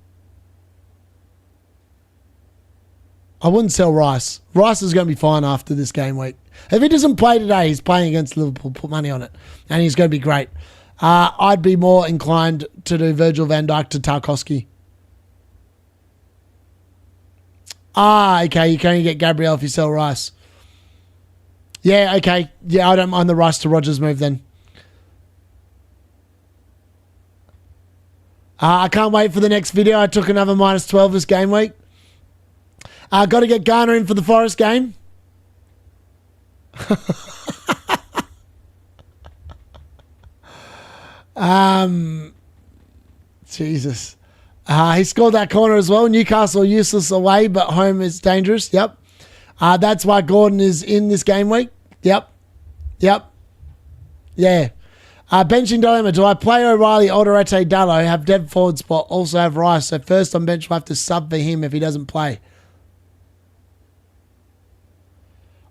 Rice. Rice is going to be fine after this game week. If he doesn't play today, he's playing against Liverpool. Put money on it. And he's going to be great. I'd be more inclined to do Virgil van Dijk to Tarkowski. Okay. You can only get Gabriel if you sell Rice. Yeah, okay. Yeah, I don't mind the Rice to Rodgers move then. I can't wait for the next video. I took another -12 this game week. Got to get Garner in for the Forest game. Jesus. He scored that corner as well. Newcastle useless away, but home is dangerous. Yep. That's why Gordon is in this game week. Yep. Yeah. Benching dilemma. Do I play O'Reilly, Alderete, Dalot, have dead forward spot, also have Rice? So first on bench, we'll have to sub for him if he doesn't play.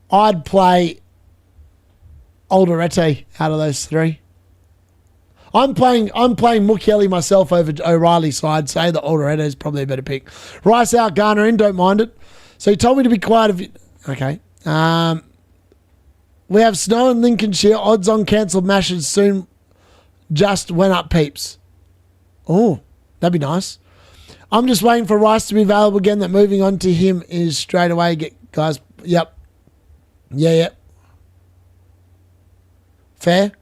I'd play Alderete out of those three. I'm playing Mukiele myself over O'Reilly, so I'd say that Alderete is probably a better pick. Rice out, Garner in, don't mind it. So he told me to be quiet. Okay. We have snow in Lincolnshire. Odds on cancelled mashes soon just went up peeps. Oh, that'd be nice. I'm just waiting for Rice to be available again. That moving on to him is straight away. Guys, yep. Yeah. Fair.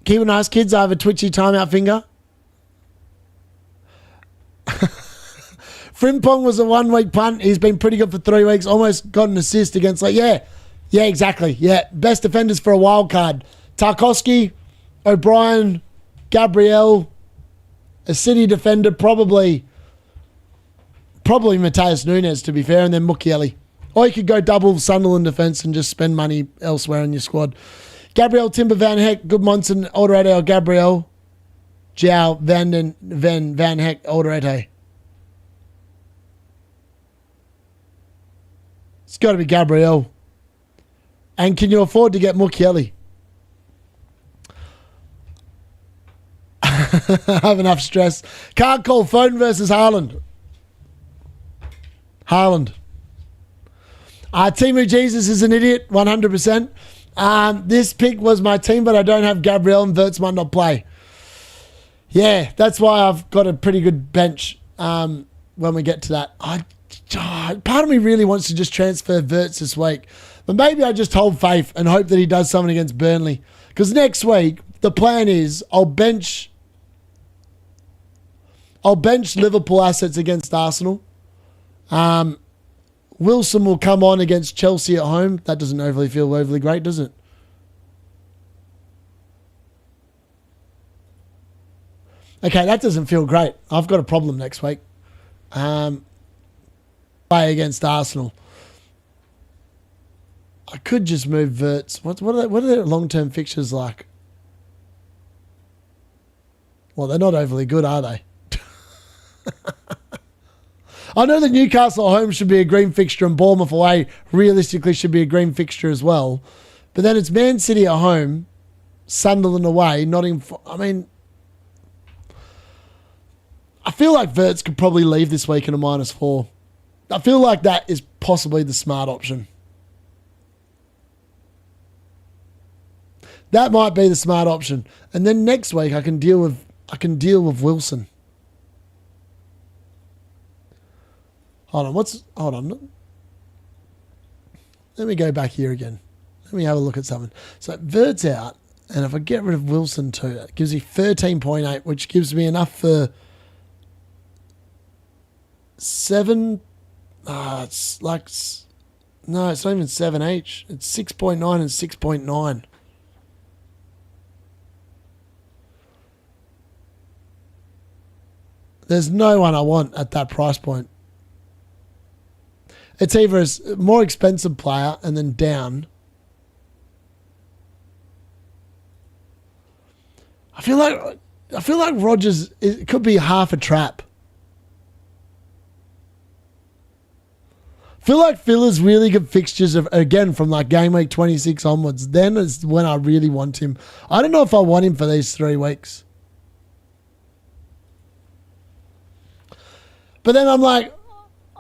Keep it nice, kids. I have a twitchy timeout finger. Frimpong was a 1 week punt. He's been pretty good for 3 weeks. Almost got an assist against, Yeah, exactly. Yeah, best defenders for a wild card. Tarkowski, O'Brien, Gabriel, a City defender, probably Mateus Nunes, to be fair, and then Mukiele. Or you could go double Sunderland defence and just spend money elsewhere in your squad. Gabriel, Timber, Van Heck, Goodmonson, Alderete, Gabriel, Joao, Van Heck, Alderete. It's got to be Gabriel. And can you afford to get Mukiele? I have enough stress. Can't call Foden versus Haaland. Haaland. Timu Jesus is an idiot, 100%. This pick was my team, but I don't have Gabriel and Wirtz might not play. Yeah, that's why I've got a pretty good bench when we get to that. Part of me really wants to just transfer Wirtz this week. But maybe I just hold faith and hope that he does something against Burnley. Because next week, the plan is I'll bench Liverpool assets against Arsenal. Wilson will come on against Chelsea at home. That doesn't feel overly great, does it? Okay, that doesn't feel great. I've got a problem next week. Play against Arsenal. I could just move Wirtz. What are their long-term fixtures like? Well, they're not overly good, are they? I know that Newcastle at home should be a green fixture and Bournemouth away realistically should be a green fixture as well. But then it's Man City at home, Sunderland away, I feel like Wirtz could probably leave this week in a -4. I feel like that is possibly the smart option. That might be the smart option. And then next week I can deal with Wilson. Hold on. Let me go back here again. Let me have a look at something. So Wirtz out, and if I get rid of Wilson too, it gives me 13.8, which gives me enough for 7. It's like, no, it's not even 7H. It's 6.9 and 6.9. There's no one I want at that price point. It's either a more expensive player and then down. I feel like Rodgers, it could be half a trap. I feel like Fuller's really good fixtures again from like game week 26 onwards. Then is when I really want him. I don't know if I want him for these 3 weeks. But then I'm like,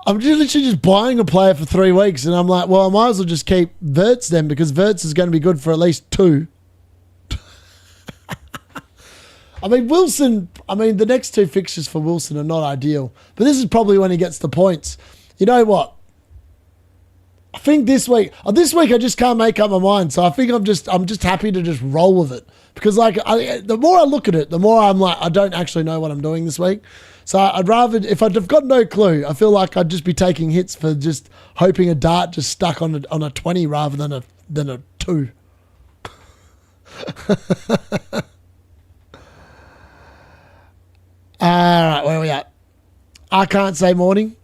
I'm literally just buying a player for 3 weeks, and I'm like, well, I might as well just keep Wirtz then, because Wirtz is going to be good for at least 2. Wilson, the next 2 fixtures for Wilson are not ideal, but this is probably when he gets the points. You know what? I think this week I just can't make up my mind, so I think I'm just happy to just roll with it, because the more I look at it, the more I'm like, I don't actually know what I'm doing this week. So I'd rather, if I've got no clue, I feel like I'd just be taking hits for just hoping a dart just stuck on a 20 rather than a 2. All right, where are we at? I can't say mooring.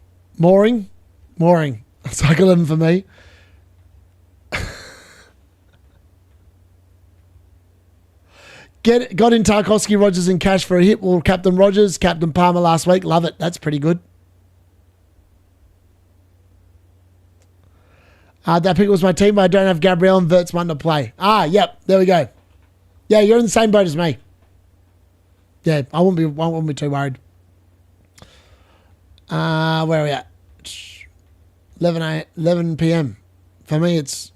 It's like 11 for me. Got in Tarkowski, Rodgers and Cash for a hit. Well, Captain Rodgers, Captain Palmer last week. Love it. That's pretty good. That pick was my team, but I don't have Gabriel and Wirtz one to play. Yep. There we go. Yeah, you're in the same boat as me. Yeah, I won't be too worried. Where are we at? 11 p.m. For me, it's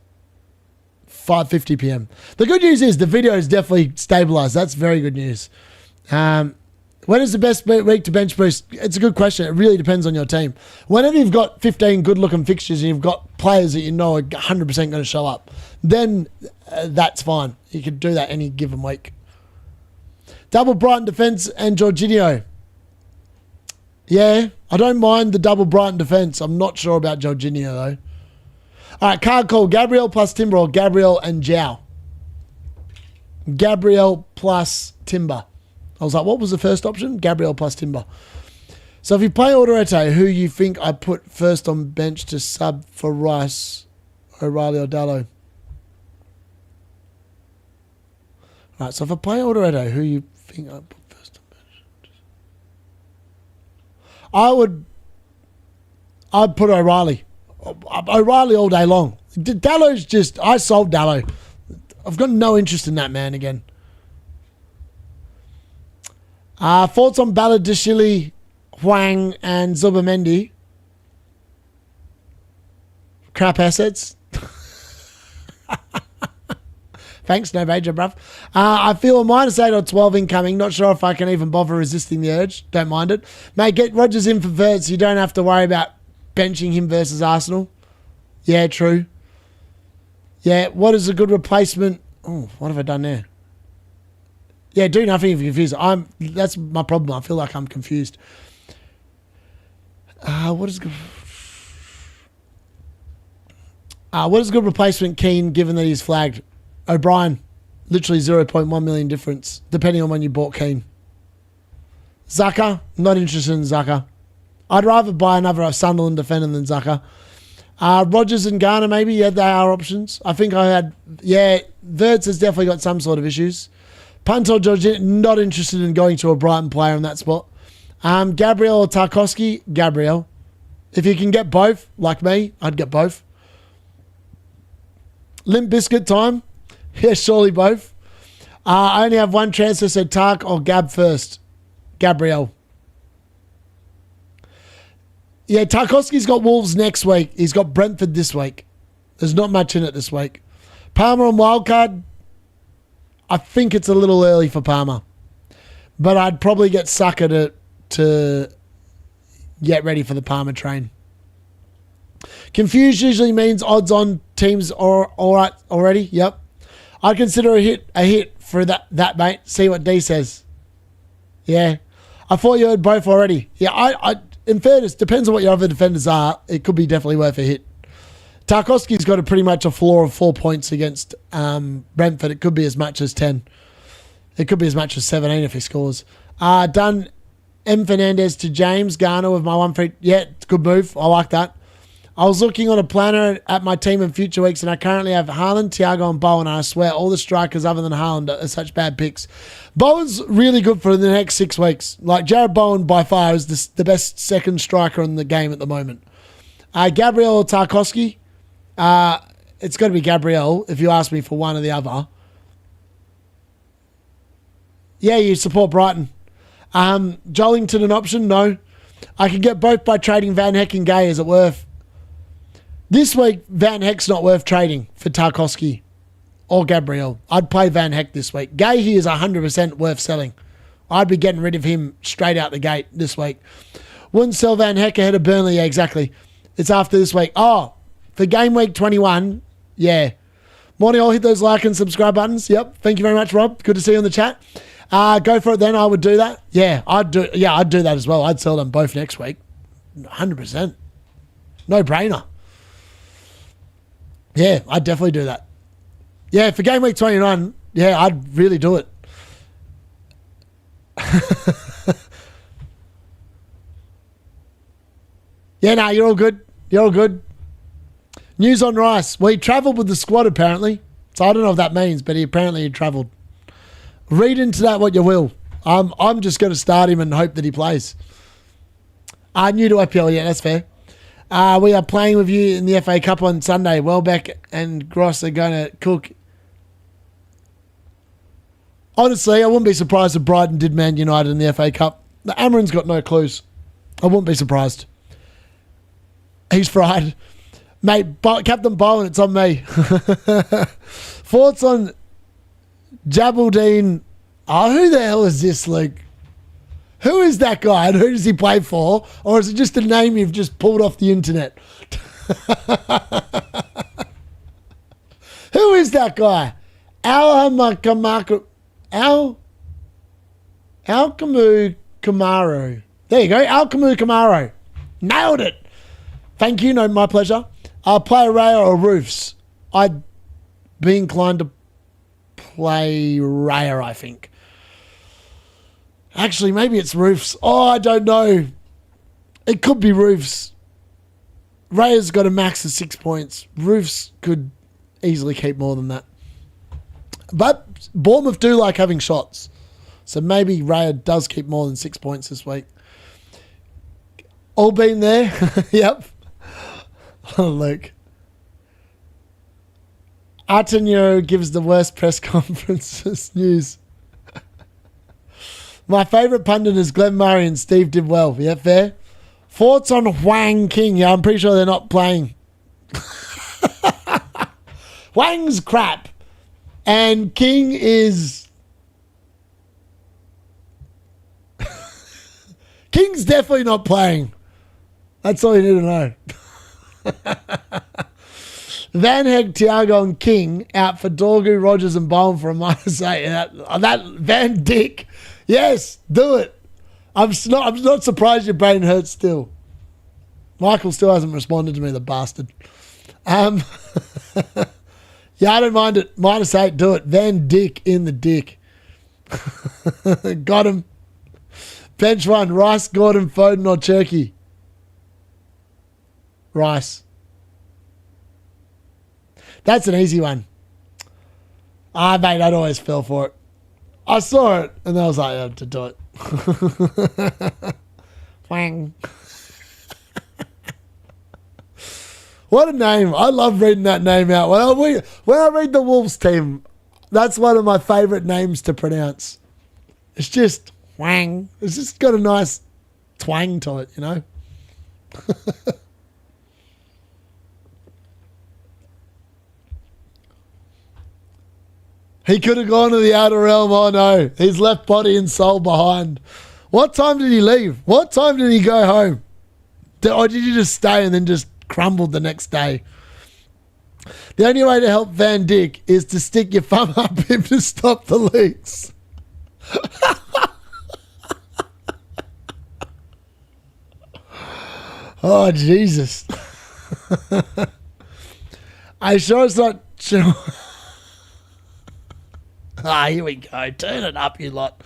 5:50 p.m. The good news is the video is definitely stabilized. That's very good news. When is the best week to bench boost? It's a good question. It really depends on your team. Whenever you've got 15 good-looking fixtures and you've got players that you know are 100% going to show up, then that's fine. You can do that any given week. Double Brighton defence and Jorginho. Yeah, I don't mind the double Brighton defence. I'm not sure about Jorginho, though. All right, card call. Gabriel plus Timber or Gabriel and Zhao. Gabriel plus Timber. I was like, what was the first option? Gabriel plus Timber. So if you play Autoreto, who you think I put first on bench to sub for Rice, O'Reilly or Dalot? All right, so if I play Autoreto, who you think I put first on bench? I'd put O'Reilly. O'Reilly all day long. Dalot's just, I sold Dalot. I've got no interest in that man again. Thoughts on Baladishvili, Huang, and Zubamendi? Crap assets. Thanks, no major, bruv. I feel a -8 or 12 incoming. Not sure if I can even bother resisting the urge. Don't mind it. Mate, get Rodgers in for Vert so you don't have to worry about benching him versus Arsenal. Yeah, true. Yeah, what is a good replacement? Oh, what have I done there? Yeah, do nothing if you're confused. That's my problem. I feel like I'm confused. What is good? What is a good replacement, Keane, given that he's flagged? O'Brien, literally 0.1 million difference, depending on when you bought Keane. Xhaka, not interested in Xhaka. I'd rather buy another Sunderland defender than Xhaka. Rodgers and Garner, maybe. Yeah, they are options. I think I had... Yeah, Verts has definitely got some sort of issues. Punt or Jorginho, not interested in going to a Brighton player in that spot. Gabriel or Tarkowski? Gabriel. If you can get both, like me, I'd get both. Limp Biscuit time? Yeah, surely both. I only have one transfer, so Tark or Gab first. Gabriel. Yeah, Tarkowski's got Wolves next week. He's got Brentford this week. There's not much in it this week. Palmer on wildcard? I think it's a little early for Palmer. But I'd probably get Saka to get ready for the Palmer train. Confused usually means odds on teams are all right already. Yep. I'd consider a hit for that mate. See what D says. Yeah. I thought you heard both already. Yeah, I in fairness, depends on what your other defenders are. It could be definitely worth a hit. Tarkowski's got pretty much a floor of 4 points against Brentford. It could be as much as 10. It could be as much as 17 if he scores. Done M. Fernandez to James Garner with my 1 free. Yeah, it's a good move. I like that. I was looking on a planner at my team in future weeks, and I currently have Haaland, Thiago, and Bowen, and I swear all the strikers other than Haaland are such bad picks. Bowen's really good for the next 6 weeks. Like, Jared Bowen, by far, is the best second striker in the game at the moment. Gabriel or Tarkowski? It's got to be Gabriel, if you ask me for one or the other. Yeah, you support Brighton. Jollington an option? No. I could get both by trading Van Heck and Gay. Is it worth? This week, Van Heck's not worth trading for Tarkowski or Gabriel. I'd play Van Heck this week. Gay here is 100% worth selling. I'd be getting rid of him straight out the gate this week. Wouldn't sell Van Heck ahead of Burnley. Yeah, exactly. It's after this week. Oh, for Gameweek 21, yeah. Morning, I'll hit those like and subscribe buttons. Yep. Thank you very much, Rob. Good to see you on the chat. Go for it then. I would do that. Yeah, I'd do that as well. I'd sell them both next week. 100%. No brainer. Yeah, I'd definitely do that. Yeah, for Game Week 29, yeah, I'd really do it. Yeah, no, you're all good. You're all good. News on Rice. Well, he travelled with the squad, apparently. So I don't know what that means, but he travelled. Read into that what you will. I'm just going to start him and hope that he plays. New to FPL, yeah, that's fair. We are playing with you in the FA Cup on Sunday. Welbeck and Gross are going to cook. Honestly, I wouldn't be surprised if Brighton did Man United in the FA Cup. The Amarin's got no clues. I wouldn't be surprised. He's fried. Mate, Captain Bowen, it's on me. Thoughts on Jabaldeen. Oh, who the hell is this, Luke? Who is that guy and who does he play for? Or is it just a name you've just pulled off the internet? Who is that guy? Alkamu Kamaru. There you go. Alkamu Kamaru. Nailed it. Thank you. No, my pleasure. I'll play Raya or Roofs. I'd be inclined to play Raya, I think. Actually, maybe it's Roofs. Oh, I don't know. It could be Roofs. Raya's got a max of 6 points. Roofs could easily keep more than that. But Bournemouth do like having shots. So maybe Raya does keep more than 6 points this week. All been there? Yep. Oh, Luke. Artenio gives the worst press conferences news. My favourite pundit is Glenn Murray and Steve did well. Yeah, fair. Thoughts on Huang King? Yeah, I'm pretty sure they're not playing. Huang's crap. And King is... King's definitely not playing. That's all you need to know. Van Heck, Thiago and King out for Dorgu, Rogers and Bowen for a -8. That Van Dick. Yes, do it. I'm not surprised your brain hurts still. Michael still hasn't responded to me, the bastard. Yeah, I don't mind it. -8, do it. Van Dick in the dick. Got him. Bench 1, Rice, Gordon, Foden or Cherky? Rice. That's an easy one. Mate, I'd always fell for it. I saw it, and I was like, I had to do it. Wang. What a name. I love reading that name out. When I read the Wolves team, that's one of my favourite names to pronounce. It's just Wang. It's just got a nice twang to it, you know? He could have gone to the outer realm. Oh, no. His left body and soul behind. What time did he leave? What time did he go home? Or did he just stay and then just crumbled the next day? The only way to help Van Dick is to stick your thumb up him to stop the leaks. Oh, Jesus. Are you sure it's not... here we go. Turn it up, you lot.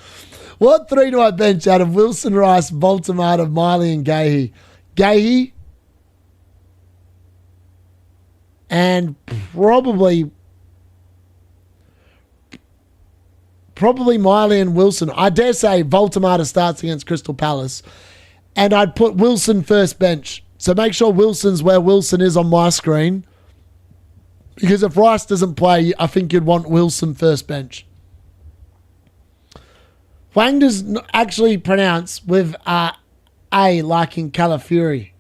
What 3 do I bench out of Wilson, Rice, Baltimore, Miley and Gahey? Gahey and probably Miley and Wilson. I dare say Baltimore starts against Crystal Palace. And I'd put Wilson first bench. So make sure Wilson's where Wilson is on my screen. Because if Rice doesn't play, I think you'd want Wilson first bench. Wang does actually pronounce with A like in Calafuri.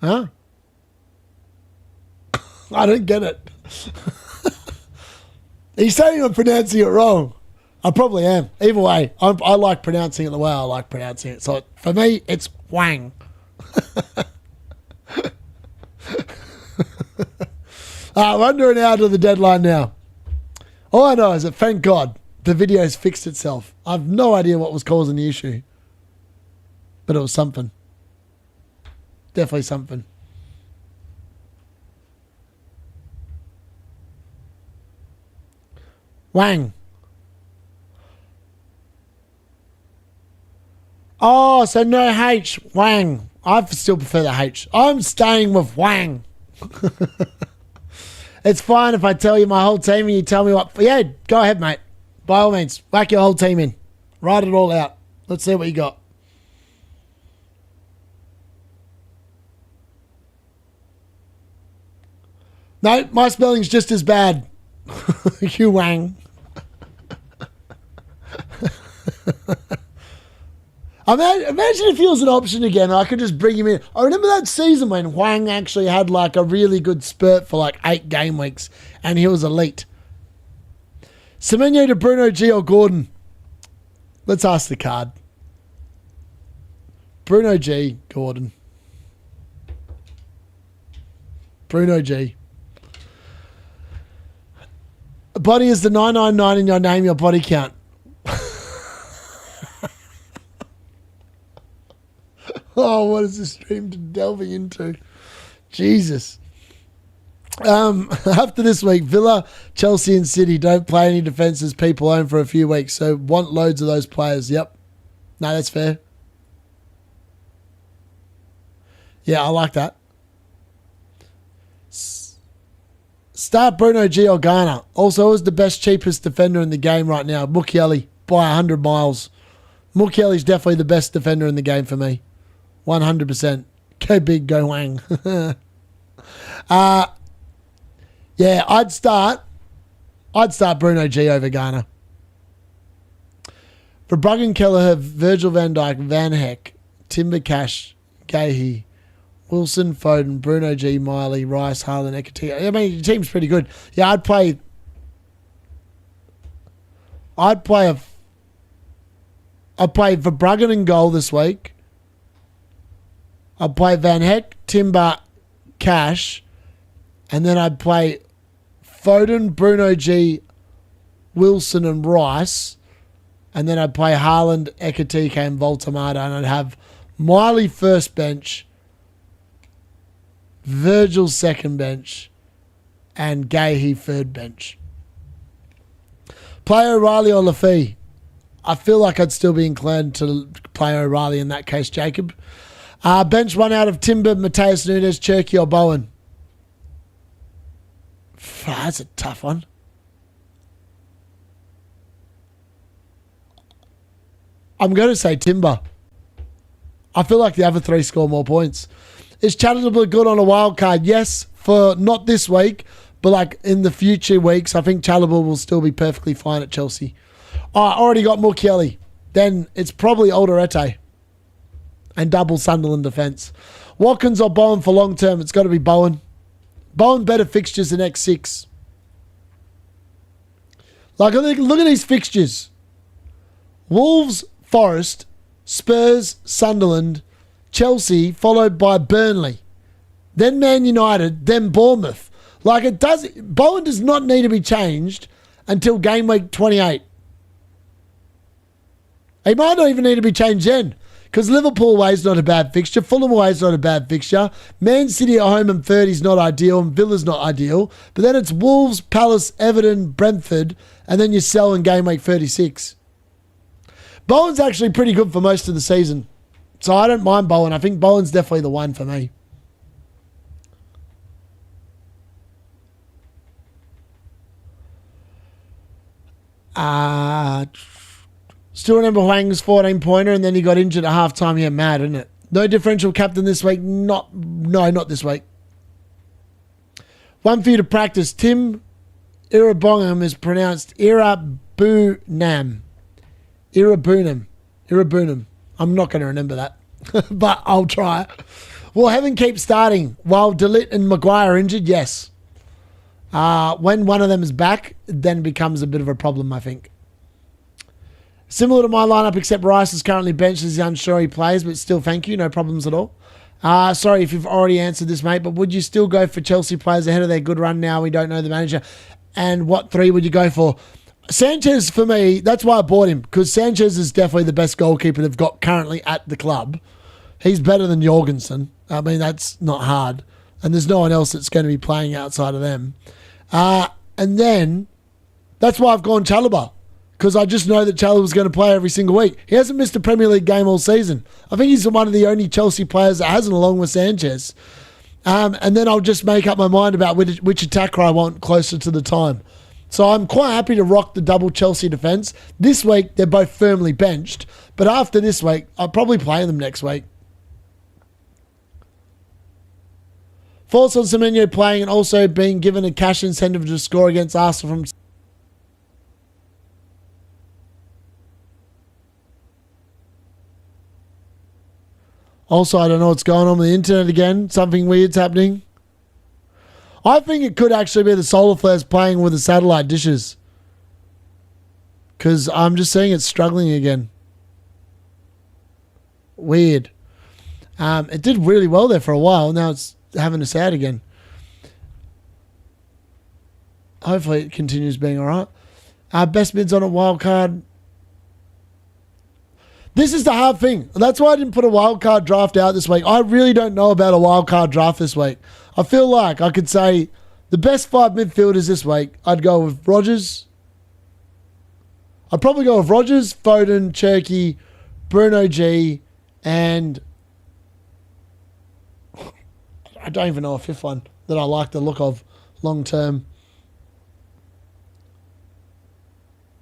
Huh? I don't get it. He's saying I'm pronouncing it wrong. I probably am. Either way, I like pronouncing it the way I like pronouncing it. So for me, it's Wang. We're under an hour to the deadline now. All I know is that, thank God, the video's fixed itself. I have no idea what was causing the issue. But it was something. Definitely something. Wang. Oh, so no H. Wang. I still prefer the H. I'm staying with Wang. It's fine if I tell you my whole team and you tell me what... Yeah, go ahead, mate. By all means, whack your whole team in. Write it all out. Let's see what you got. No, my spelling's just as bad. You Wang. Imagine if he was an option again. I could just bring him in. I remember that season when Huang actually had like a really good spurt for like 8 game weeks and he was elite. Semenyo to Bruno G or Gordon? Let's ask the card. Bruno G, Gordon. Bruno G. Body is the 999 in your name, your body count. Oh, What is this stream delving into? Jesus. After this week, Villa, Chelsea and City don't play any defences people own for a few weeks, so want loads of those players. Yep. No, that's fair. Yeah, I like that. Start Bruno G or Garner. Also, is the best, cheapest defender in the game right now. Mukiele by 100 miles. Mukiele's definitely the best defender in the game for me. 100%. Go big, go wang. Yeah, I'd start Bruno G over Garner. For Bruggen, Kelleher, Virgil van Dijk, Van Heck, Timber Cash, Gahey, Wilson, Foden, Bruno G, Miley, Rice, Haaland, Ekatike. I mean, your team's pretty good. Yeah, I'd play Verbruggen in goal this week. I'd play Van Heck, Timber, Cash, and then I'd play Foden, Bruno G, Wilson and Rice, and then I'd play Haaland, Ekatike and Voltamata, and I'd have Miley first bench, Virgil second bench, and Gahey third bench. Play O'Reilly or Lafie. I feel like I'd still be inclined to play O'Reilly in that case, Jacob. Bench one out of Timber, Mateus Nunes, Cherky or Bowen. That's a tough one. I'm going to say Timber. I feel like the other three score more points. Is Chatterley good on a wild card? Yes, for not this week, but like in the future weeks, I think Chatterley will still be perfectly fine at Chelsea. Oh, I already got Mukiele. Then it's probably Alderete and double Sunderland defence. Watkins or Bowen for long term? It's got to be Bowen. Bowen better fixtures the next 6. Like, look at these fixtures. Wolves, Forest, Spurs, Sunderland, Chelsea, followed by Burnley, then Man United, then Bournemouth. Like, Bowen does not need to be changed until game week 28. He might not even need to be changed then, because Liverpool away is not a bad fixture, Fulham away is not a bad fixture, Man City at home and 30 is not ideal, and Villa's not ideal, but then it's Wolves, Palace, Everton, Brentford, and then you sell in game week 36. Bowen's actually pretty good for most of the season. So I don't mind Bowen. I think Bowen's definitely the one for me. Still remember Huang's 14-pointer and then he got injured at halftime. Yeah, mad, isn't it? No differential captain this week. No, not this week. One for you to practice. Tim Irabongam is pronounced Irabunam. Irabunam. I'm not going to remember that, but I'll try. Will Heaven keep starting while Dalot and Maguire are injured? Yes. When one of them is back, it then becomes a bit of a problem, I think. Similar to my lineup, except Rice is currently benched as he's unsure he plays, but still thank you. No problems at all. Sorry if you've already answered this, mate, but would you still go for Chelsea players ahead of their good run now? We don't know the manager. And what 3 would you go for? Sanchez, for me, that's why I bought him, because Sanchez is definitely the best goalkeeper they've got currently at the club. He's better than Jorgensen. I mean, that's not hard. And there's no one else that's going to be playing outside of them. And then, that's why I've gone Chalobah, because I just know that Chalobah's going to play every single week. He hasn't missed a Premier League game all season. I think he's one of the only Chelsea players that hasn't, along with Sanchez. And then I'll just make up my mind about which attacker I want closer to the time. So I'm quite happy to rock the double Chelsea defence. This week, they're both firmly benched. But after this week, I'll probably play them next week. Thoughts on Semenyo playing and also being given a cash incentive to score against Arsenal from... Also, I don't know what's going on with the internet again. Something weird's happening. I think it could actually be the solar flares playing with the satellite dishes, because I'm just seeing it's struggling again. Weird. It did really well there for a while. Now it's having us out again. Hopefully it continues being all right. Best bids on a wild card. This is the hard thing. That's why I didn't put a wildcard draft out this week. I really don't know about a wildcard draft this week. I feel like I could say the best 5 midfielders this week, I'd go with Rodgers. I'd probably go with Rodgers, Foden, Cherky, Bruno G, and I don't even know a fifth one that I like the look of long term.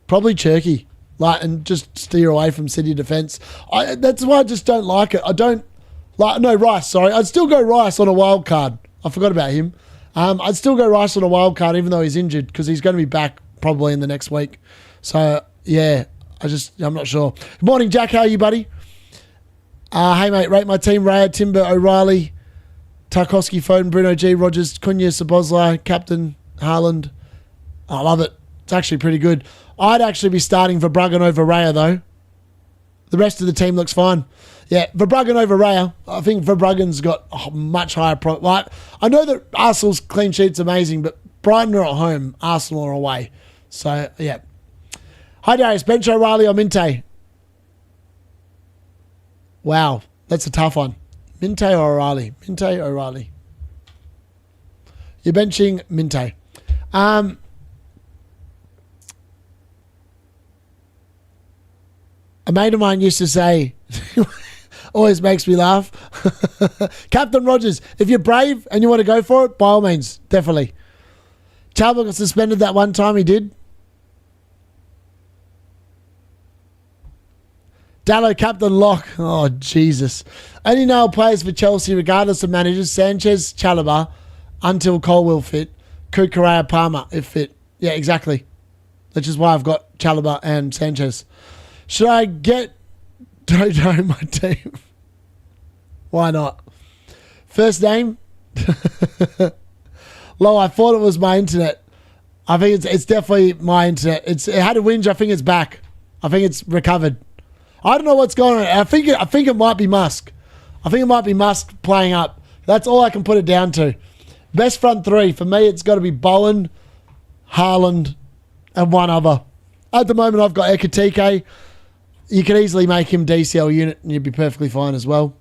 Probably Cherky. And just steer away from City defence. That's why I just don't like it. I don't like... No, Rice, sorry. I'd still go Rice on a wild card. I forgot about him. I'd still go Rice on a wild card even though he's injured because he's going to be back probably in the next week. So, yeah, I'm not sure. Good morning, Jack. How are you, buddy? Hey, mate, rate my team. Raya, Timber, O'Reilly, Tarkowski, Foden, Bruno G, Rodgers, Cunha, Szoboszlai, Captain, Haaland. I love it. It's actually pretty good. I'd actually be starting Verbruggen over Raya, though. The rest of the team looks fine. Yeah, Verbruggen over Raya. I think Verbruggen's got a much higher... I know that Arsenal's clean sheet's amazing, but Brighton are at home, Arsenal are away. So, yeah. Hi, Darius. Bench O'Reilly or Minte? Wow, that's a tough one. Minte or O'Reilly? Minte, O'Reilly. You're benching Minte. A mate of mine used to say, always makes me laugh, Captain Rodgers, if you're brave and you want to go for it, by all means, definitely. Chalba got suspended that one time, he did. Dalot, Captain Lock. Oh, Jesus. Only nail players for Chelsea, regardless of managers, Sanchez, Chalobah, until Cole will fit. Kukurea, Palmer, if fit. Yeah, exactly. Which is why I've got Chalobah and Sanchez. Should I get Dodo in my team? Why not? First name? Low, I thought it was my internet. I think it's definitely my internet. It had a whinge. I think it's back. I think it's recovered. I don't know what's going on. I think it might be Musk. I think it might be Musk playing up. That's all I can put it down to. Best front three. For me, it's got to be Bowen, Haaland, and one other. At the moment, I've got Ekitike. You could easily make him DCL unit and you'd be perfectly fine as well.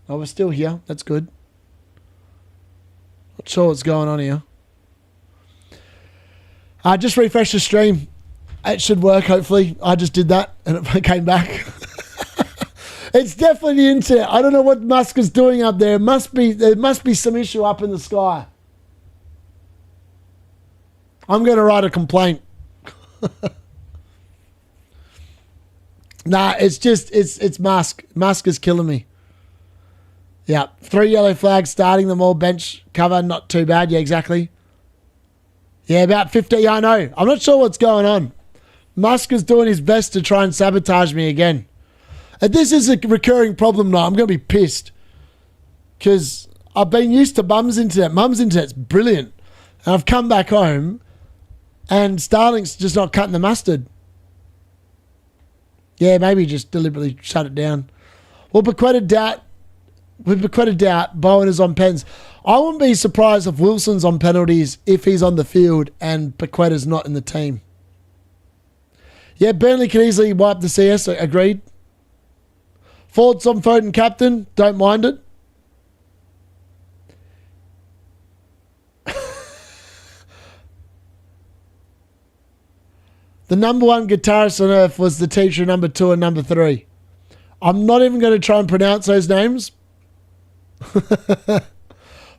Oh, we're still here. That's good. Not sure what's going on here. Just refresh the stream. It should work, hopefully. I just did that and it came back. It's definitely the internet. I don't know what Musk is doing up there. There must be some issue up in the sky. I'm going to write a complaint. Nah, it's Musk. Musk is killing me. Yeah, 3 yellow flags, starting them all, bench cover, not too bad. Yeah, exactly. Yeah, about 50. Yeah, I know. I'm not sure what's going on. Musk is doing his best to try and sabotage me again. And this is a recurring problem now. I'm going to be pissed. Because I've been used to Mum's internet. Mum's internet's brilliant. And I've come back home and Starlink's just not cutting the mustard. Yeah, maybe just deliberately shut it down. Well, bequeathed doubt. With bequeathed doubt, Bowen is on pens. I wouldn't be surprised if Wilson's on penalties if he's on the field and Bequeda's not in the team. Yeah, Burnley can easily wipe the CS. Agreed. Thoughts on Foden captain? Don't mind it. The number one guitarist on earth was the teacher number 2 and number 3. I'm not even going to try and pronounce those names.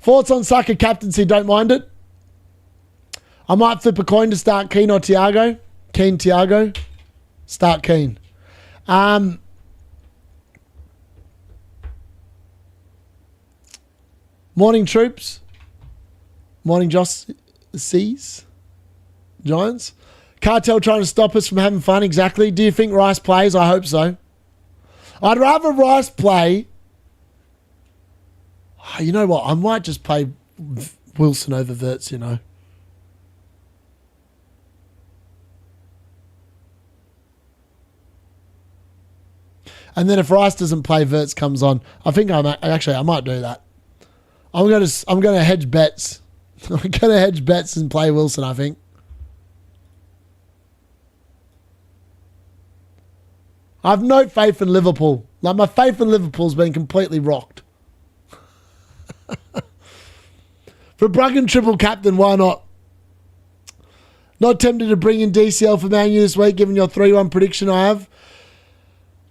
Thoughts on Saka captaincy? Don't mind it. I might flip a coin to start Keane or Thiago. Keane, Thiago. Start Keane. Morning, troops. Morning, Joss C's. Giants. Cartel trying to stop us from having fun. Exactly. Do you think Rice plays? I hope so. I'd rather Rice play. You know what? I might just play Wilson over Wirtz, you know. And then if Rice doesn't play, Wirtz comes on. I think I might do that. I'm gonna hedge bets. I'm gonna hedge bets and play Wilson, I think. I have no faith in Liverpool. Like, my faith in Liverpool's been completely rocked. For Bruggen triple captain, why not? Not tempted to bring in DCL for Man U this week, given your 3-1 prediction I have.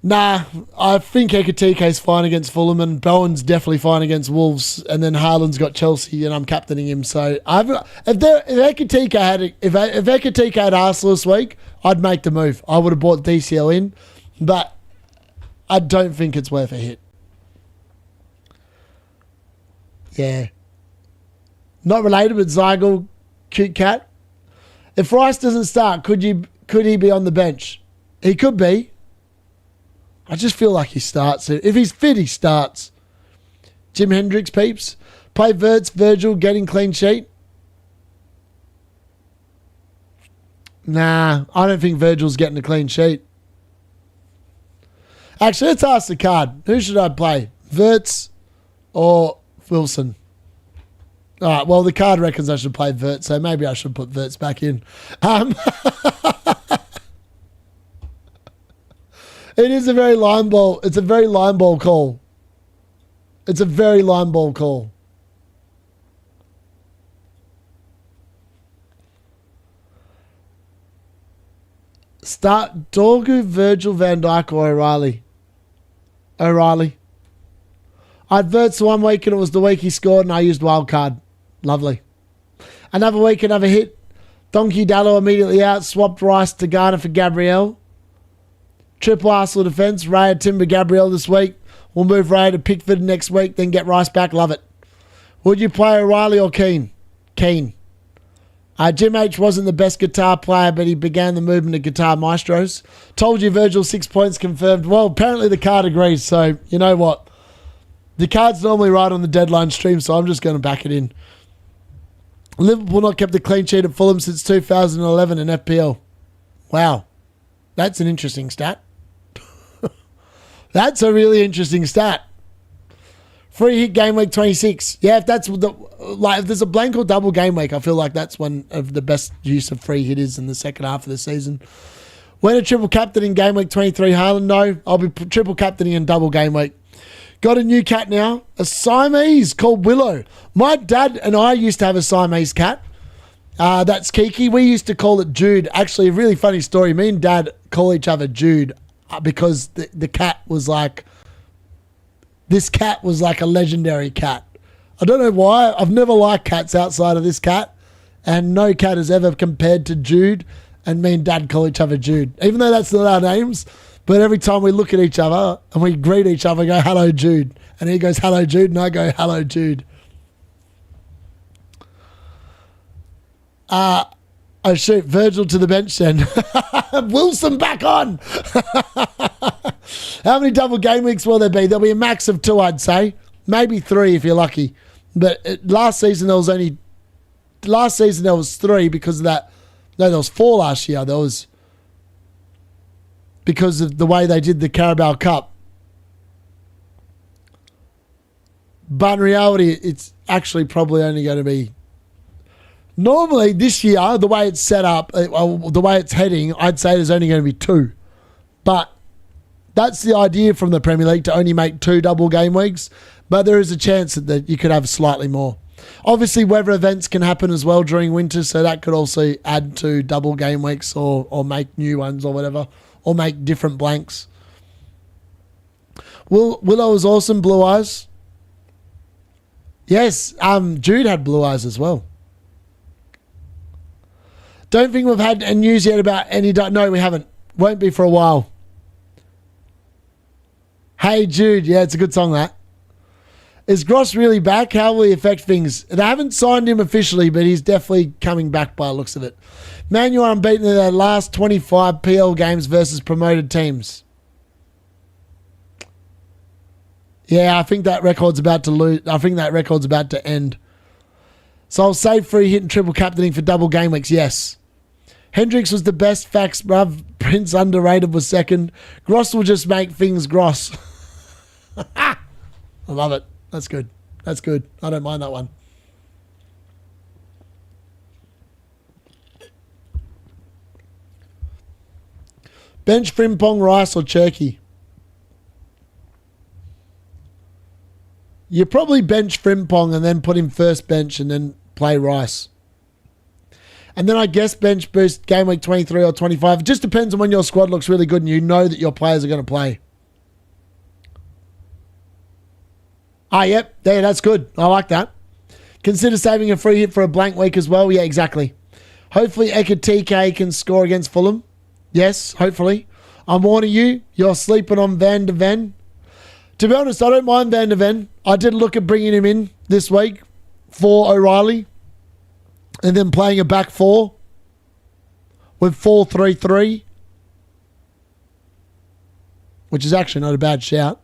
Nah, I think Ekitike's fine against Fulham and Bowen's definitely fine against Wolves, and then Haaland's got Chelsea and I'm captaining him. So if Ekitike had Arsenal this week, I'd make the move. I would have bought DCL in, but I don't think it's worth a hit. Yeah. Not related, but Zygle, cute cat. If Rice doesn't start, could he be on the bench? He could be. I just feel like he starts. If he's fit, he starts. Jim Hendricks, peeps. Play Verts, Virgil, getting clean sheet. Nah, I don't think Virgil's getting a clean sheet. Actually, let's ask the card. Who should I play? Verts or Wilson? All right, well, the card reckons I should play Verts, so maybe I should put Verts back in. It is a very line ball. It's a very line ball call. It's a very line ball call. Start Dorgu, Virgil, Van Dijk, or O'Reilly. O'Reilly. I had Verts 1 week and it was the week he scored and I used wildcard. Lovely. Another week, another hit. Donkey Dalot immediately out. Swapped Rice to Garner for Gabriel. Triple Arsenal defence. Raya, Timber, Gabriel this week. We'll move Raya to Pickford next week, then get Rice back. Love it. Would you play O'Reilly or Keane? Keane. Jim H wasn't the best guitar player, but he began the movement of guitar maestros. Told you Virgil 6 points confirmed. Well, apparently the card agrees, so you know what? The card's normally right on the deadline stream, so I'm just going to back it in. Liverpool not kept a clean sheet at Fulham since 2011 in FPL. Wow. That's an interesting stat. That's a really interesting stat. Free hit game week 26. Yeah, if there's a blank or double game week, I feel like that's one of the best use of free hit is in the second half of the season. When a triple captain in game week 23, HAALAND, no. I'll be triple captaining in double game week. Got a new cat now, a Siamese called Willow. My dad and I used to have a Siamese cat. That's Kiki. We used to call it Jude. Actually, a really funny story. Me and Dad call each other Jude because the cat was like, this cat was like a legendary cat. I don't know why. I've never liked cats outside of this cat, and no cat has ever compared to Jude, and me and Dad call each other Jude. Even though that's not our names, but every time we look at each other and we greet each other, go, hello, Jude. And he goes, hello, Jude, and I go, hello, Jude. Oh, shoot, Virgil to the bench then. Wilson back on. How many double game weeks will there be? There'll be a max of 2, I'd say. Maybe 3 if you're lucky. But last season there was 3 because of that. No, there was 4 last year. There was because of the way they did the Carabao Cup. But in reality, it's actually probably only going to be... Normally, this year, the way it's set up, the way it's heading, I'd say there's only going to be 2. But that's the idea from the Premier League, to only make 2 double game weeks. But there is a chance that you could have slightly more. Obviously, weather events can happen as well during winter, so that could also add to double game weeks or make new ones or whatever, or make different blanks. Willow is awesome, blue eyes. Yes, Jude had blue eyes as well. Don't think we've had any news yet about any... No, we haven't. Won't be for a while. Hey, Jude. Yeah, it's a good song, that. Is Gross really back? How will he affect things? They haven't signed him officially, but he's definitely coming back by the looks of it. Man, you are unbeaten in their last 25 PL games versus promoted teams. Yeah, I think that record's about to lose. I think that record's about to end. So I'll save free hit and triple captaining for double game weeks. Yes. Hendricks was the best. Facts, bruv. Prince underrated was second. Gross will just make things gross. I love it. That's good. That's good. I don't mind that one. Bench Frimpong, Rice or Cherky? You probably bench Frimpong and then put him first bench and then play Rice. And then I guess bench boost game week 23 or 25. It just depends on when your squad looks really good and you know that your players are going to play. Yep. Yeah, that's good. I like that. Consider saving a free hit for a blank week as well. Yeah, exactly. Hopefully Ekatike can score against Fulham. Yes, hopefully. I'm warning you, you're sleeping on Van de Ven. To be honest, I don't mind Van de Ven. I did look at bringing him in this week for O'Reilly and then playing a back four with 4-3-3, which is actually not a bad shout.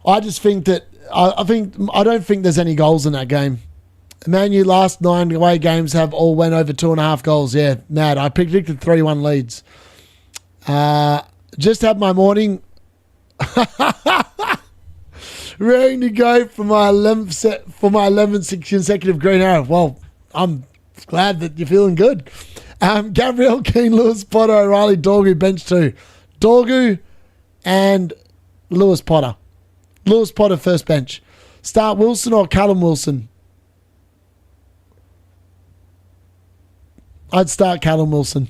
I just think that I don't think there's any goals in that game. Man U last 9 away games have all went over 2.5 goals. Yeah, mad. I predicted 3-1 leads. Just had my morning ready to go for my 11th consecutive green arrow. Well, I'm glad that you're feeling good. Gabriel, Keane, Lewis, Potter, O'Reilly, Dorgu, bench 2. Dorgu and Lewis Potter. Lewis Potter first bench. Start Wilson or Callum Wilson? I'd start Callum Wilson.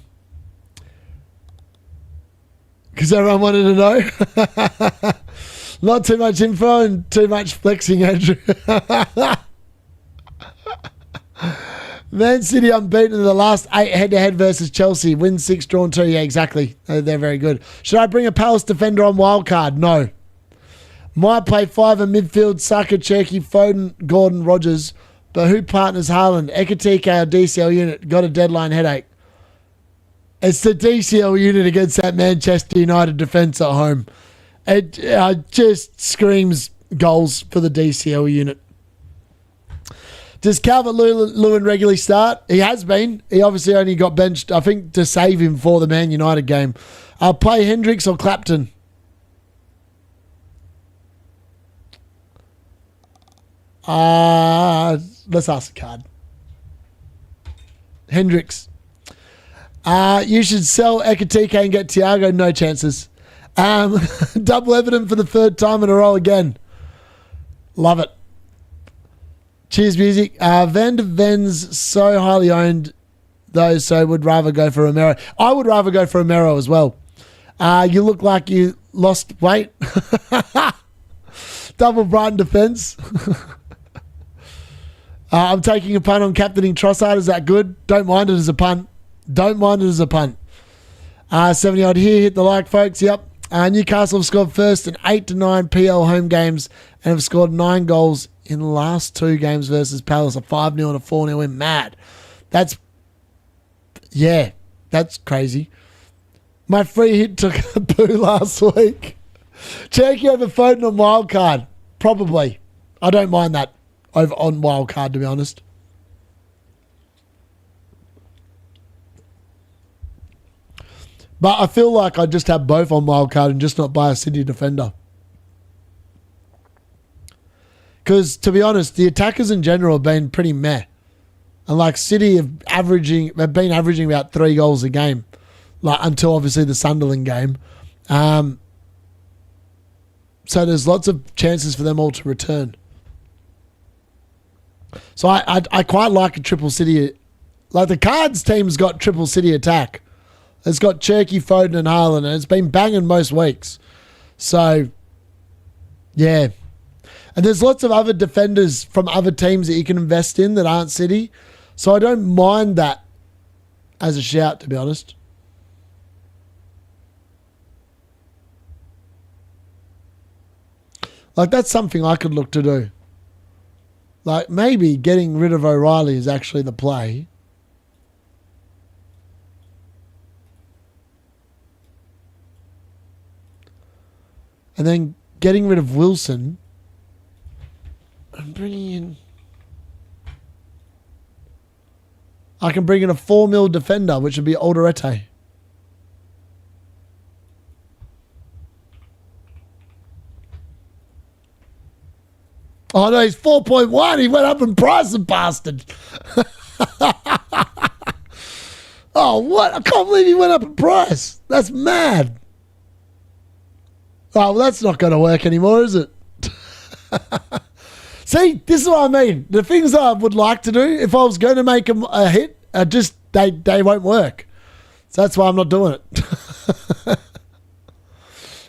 Because everyone wanted to know. Not too much info and too much flexing, Andrew. Man City unbeaten in the last 8 head-to-head versus Chelsea. Win 6, drawn 2. Yeah, exactly. They're very good. Should I bring a Palace defender on wildcard? No. Might play 5 in midfield, Saka, Cherky, Foden, Gordon, Rogers. But who partners Haaland? Ekatike or DCL unit? Got a deadline headache. It's the DCL unit against that Manchester United defence at home. It just screams goals for the DCL unit. Does Calvert-Lewin regularly start? He has been. He obviously only got benched, I think, to save him for the Man United game. I'll play Hendricks or Clapton. Let's ask the card. Hendricks. You should sell Ekatike and get Thiago. No chances. Double Everton for the 3rd time in a row again. Love it. Cheers, music. Van de Ven's so highly owned, though, so would rather go for Romero. I would rather go for Romero as well. You look like you lost weight. Double Brighton defence. I'm taking a punt on captaining Trossard. Is that good? Don't mind it as a punt. Don't mind it as a punt. 70 odd here. Hit the like, folks. Yep. Newcastle have scored first in 8 to 9 PL home games and have scored 9 goals in the last 2 games versus Palace. A 5-0 and a 4-0 win. Mad. That's crazy. My free hit took a poo last week. Cherky over Foden on wildcard. Probably. I don't mind that over on wildcard, to be honest. But I feel like I just have both on wildcard and just not buy a City defender. Because, to be honest, the attackers in general have been pretty meh. And, like, City have been averaging about 3 goals a game. Like, until, obviously, the Sunderland game. So there's lots of chances for them all to return. So I quite like a triple City. Like, the Cards team's got triple City attack. It's got Cherky, Foden and Haaland, and it's been banging most weeks. So, yeah. And there's lots of other defenders from other teams that you can invest in that aren't City. So I don't mind that as a shout, to be honest. Like, that's something I could look to do. Like, maybe getting rid of O'Reilly is actually the play. And then getting rid of Wilson and bringing in... I can bring in a 4 mil defender, which would be Alderete. Oh no, he's 4.1. He went up in price, the bastard. Oh, what? I can't believe he went up in price. That's mad. Oh, well, that's not going to work anymore, is it? See, this is what I mean. The things I would like to do, if I was going to make them a hit, they won't work. So that's why I'm not doing it.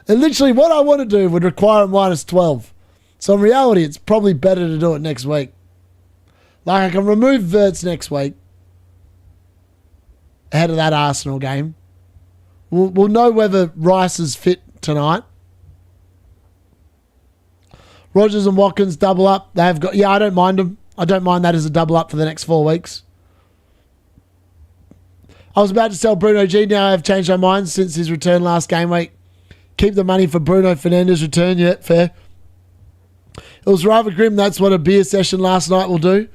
And literally what I want to do would require a -12. So in reality, it's probably better to do it next week. Like I can remove Verts next week ahead of that Arsenal game. We'll know whether Rice is fit tonight. Rodgers and Watkins double up. They've got, I don't mind them. I don't mind that as a double up for the next 4 weeks. I was about to sell Bruno G. Now I've changed my mind since his return last game week. Keep the money for Bruno Fernandes' return. Yeah, fair. It was rather grim. That's what a beer session last night will do.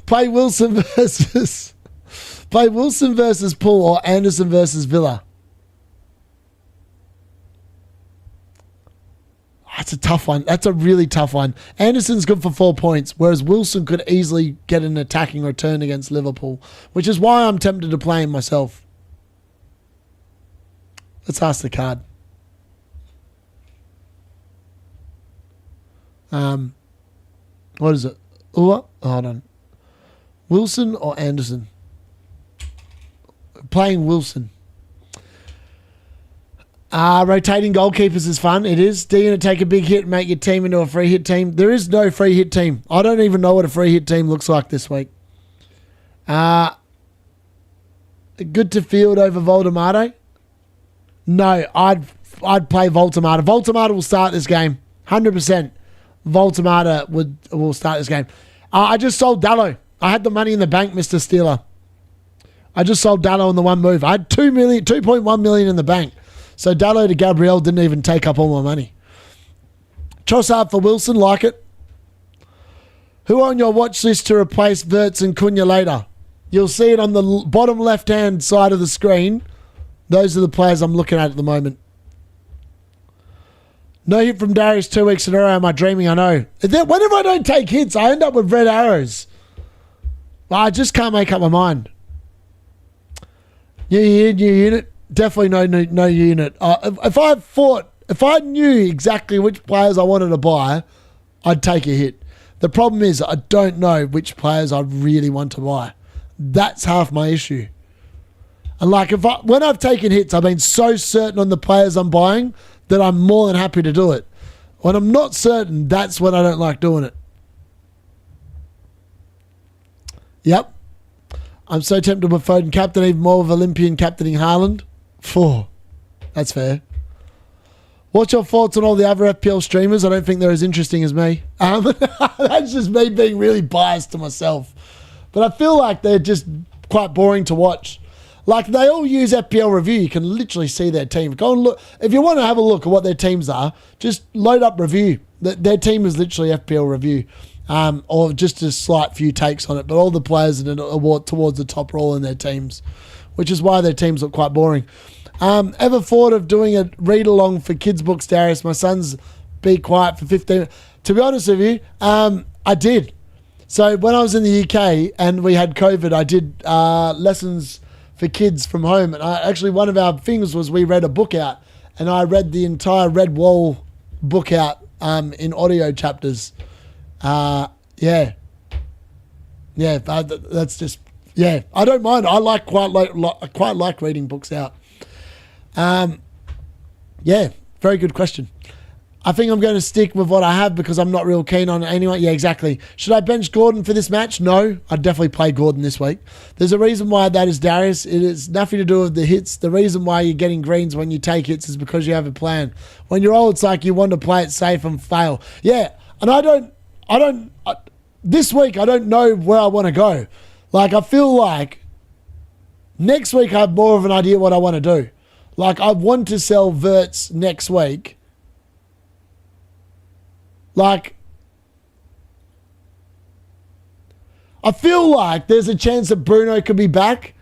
Play Wilson versus Poole or Anderson versus Villa. That's a tough one. That's a really tough one. Anderson's good for 4 points, whereas Wilson could easily get an attacking return against Liverpool, which is why I'm tempted to play him myself. Let's ask the card. What is it? Hold on. Wilson or Anderson? Playing Wilson. Rotating goalkeepers is fun. It is. Do you going to take a big hit and make your team into a free hit team? There is no free hit team. I don't even know what a free hit team looks like this week. Good to field over Voldemado? No, I'd play Voltemata. Voltemata will start this game. 100%. Voltemata will start this game. I just sold Dalot. I had the money in the bank, Mr. Steeler. I just sold Dalot in the one move. I had 2.1 million in the bank. So Dalot to Gabriel didn't even take up all my money. Trossard for Wilson, like it. Who on your watch list to replace Verts and Cunha later? You'll see it on the bottom left-hand side of the screen. Those are the players I'm looking at the moment. No hit from Darius 2 weeks in a row. Am I dreaming? I know. Whenever I don't take hits, I end up with red arrows. I just can't make up my mind. New unit. Definitely no unit. If I knew exactly which players I wanted to buy, I'd take a hit. The problem is I don't know which players I really want to buy. That's half my issue. And like when I've taken hits, I've been so certain on the players I'm buying that I'm more than happy to do it. When I'm not certain, that's when I don't like doing it. Yep. I'm so tempted with Foden captain, even more with Olympian captaining Haaland. 4. That's fair. What's your thoughts on all the other FPL streamers? I don't think they're as interesting as me. That's just me being really biased to myself. But I feel like they're just quite boring to watch. Like, they all use FPL Review. You can literally see their team. Go and look. If you want to have a look at what their teams are, just load up Review. Their team is literally FPL Review. Or just a slight few takes on it. But all the players that are towards the top are all in their teams, which is why their teams look quite boring. Ever thought of doing a read-along for kids' books, Darius? My son's Be Quiet for 15. To be honest with you, I did. So when I was in the UK and we had COVID, I did lessons for kids from home. And actually one of our things was we read a book out. And I read the entire Red Wall book out in audio chapters. That's just... Yeah, I don't mind. I quite like reading books out. Very good question. I think I'm going to stick with what I have because I'm not real keen on it anyway. Yeah, exactly. Should I bench Gordon for this match? No, I'd definitely play Gordon this week. There's a reason why that is, Darius. It has nothing to do with the hits. The reason why you're getting greens when you take hits is because you have a plan. When you're old, it's like you want to play it safe and fail. Yeah, and this week I don't know where I want to go. Like, I feel like next week I have more of an idea what I want to do. Like, I want to sell Verts next week. Like, I feel like there's a chance that Bruno could be back.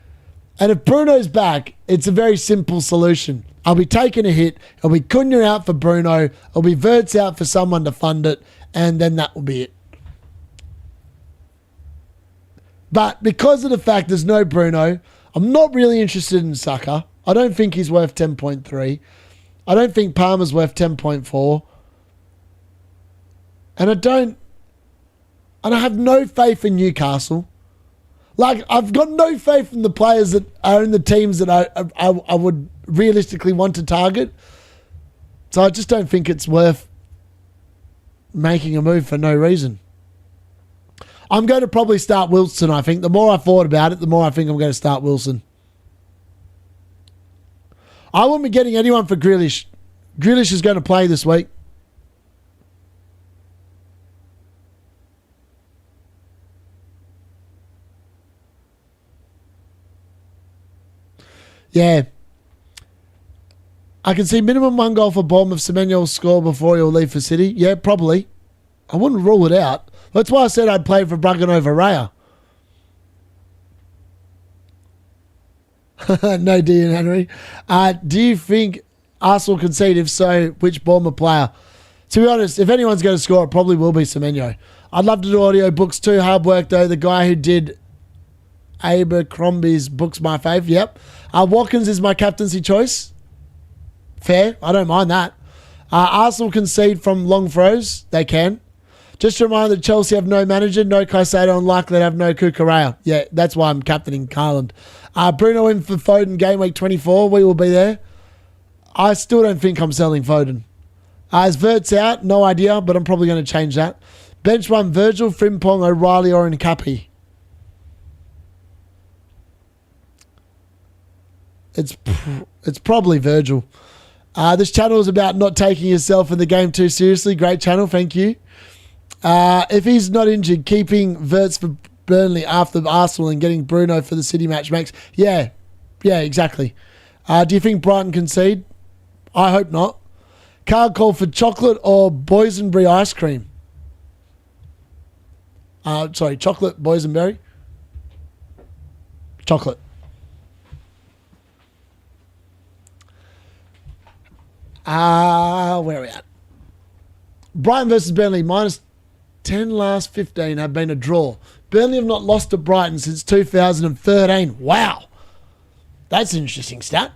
And if Bruno's back, it's a very simple solution. I'll be taking a hit. I'll be Cunha out for Bruno. I'll be Verts out for someone to fund it. And then that will be it. But because of the fact there's no Bruno, I'm not really interested in Saka. I don't think he's worth 10.3. I don't think Palmer's worth 10.4. And I have no faith in Newcastle. Like, I've got no faith in the players that are in the teams that I would realistically want to target. So I just don't think it's worth making a move for no reason. I'm going to probably start Wilson, I think. The more I thought about it, the more I think I'm going to start Wilson. I won't be getting anyone for Grealish. Grealish is going to play this week. Yeah. I can see minimum 1 goal for Bournemouth. Semenyo will score before he'll leave for City. Yeah, probably. I wouldn't rule it out. That's why I said I'd play for Bruggen over Raya. No, Dean Henry. Do you think Arsenal concede? If so, which Bournemouth player? To be honest, if anyone's going to score, it probably will be Semenyo. I'd love to do audio books too. Hard work, though. The guy who did Abercrombie's book's my fave. Yep. Watkins is my captaincy choice. Fair. I don't mind that. Arsenal concede from long throws. They can. Just a reminder that Chelsea have no manager, no Caicedo, and likely to have no Cucurella. Yeah, that's why I'm captaining Haaland. Bruno in for Foden, Gameweek 24. We will be there. I still don't think I'm selling Foden. Is Verts out? No idea, but I'm probably going to change that. Bench one, Virgil, Frimpong, O'Reilly, or Nkapi. It's probably Virgil. This channel is about not taking yourself in the game too seriously. Great channel, thank you. If he's not injured, keeping Verts for Burnley after Arsenal and getting Bruno for the City match makes... Yeah, exactly. Do you think Brighton concede? I hope not. Card call for chocolate or boysenberry ice cream? Chocolate, boysenberry? Chocolate. Where are we at? Brighton versus Burnley, minus 10 last 15 have been a draw. Burnley have not lost to Brighton since 2013. Wow. That's an interesting stat.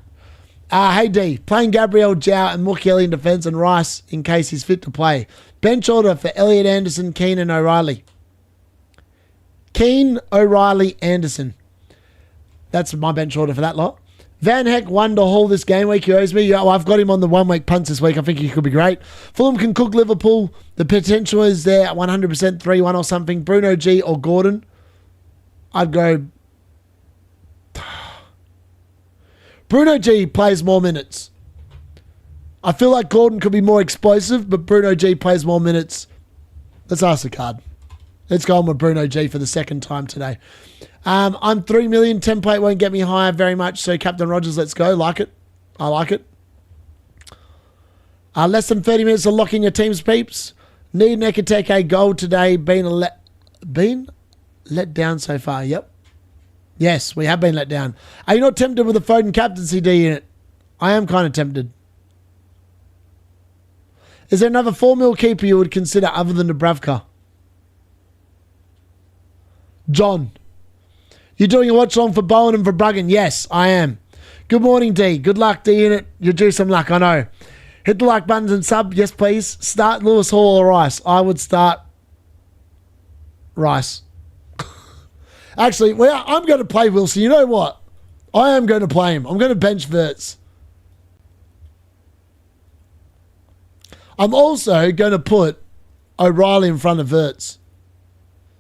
Hey D, playing Gabriel Jow and Mukiele in defence and Rice in case he's fit to play. Bench order for Elliot Anderson, Keane and O'Reilly. Keane, O'Reilly, Anderson. That's my bench order for that lot. Van Heck won to haul this game week. He owes me. I've got him on the 1 week punts this week. I think he could be great. Fulham can cook Liverpool. The potential is there at 100%, 3-1 or something. Bruno G or Gordon. I'd go... Bruno G plays more minutes. I feel like Gordon could be more explosive, but Bruno G plays more minutes. Let's ask the card. Let's go on with Bruno G for the second time today. I'm 3 million. Template won't get me higher very much. So Captain Rogers, let's go. Like it. I like it. Less than 30 minutes of locking your team's peeps. Need Nekateke goal today. Been let down so far. Yep. Yes, we have been let down. Are you not tempted with a Foden captaincy D in it? I am kind of tempted. Is there another 4 mil keeper you would consider other than Dubravka? John. You're doing a watch along for Bowen and for Bruggen? Yes, I am. Good morning, D. Good luck, D, in it. You'll do some luck, I know. Hit the like buttons and sub. Yes, please. Start Lewis Hall or Rice. I would start Rice. Actually, I'm going to play Wilson. You know what? I am going to play him. I'm going to bench Verts. I'm also going to put O'Reilly in front of Verts.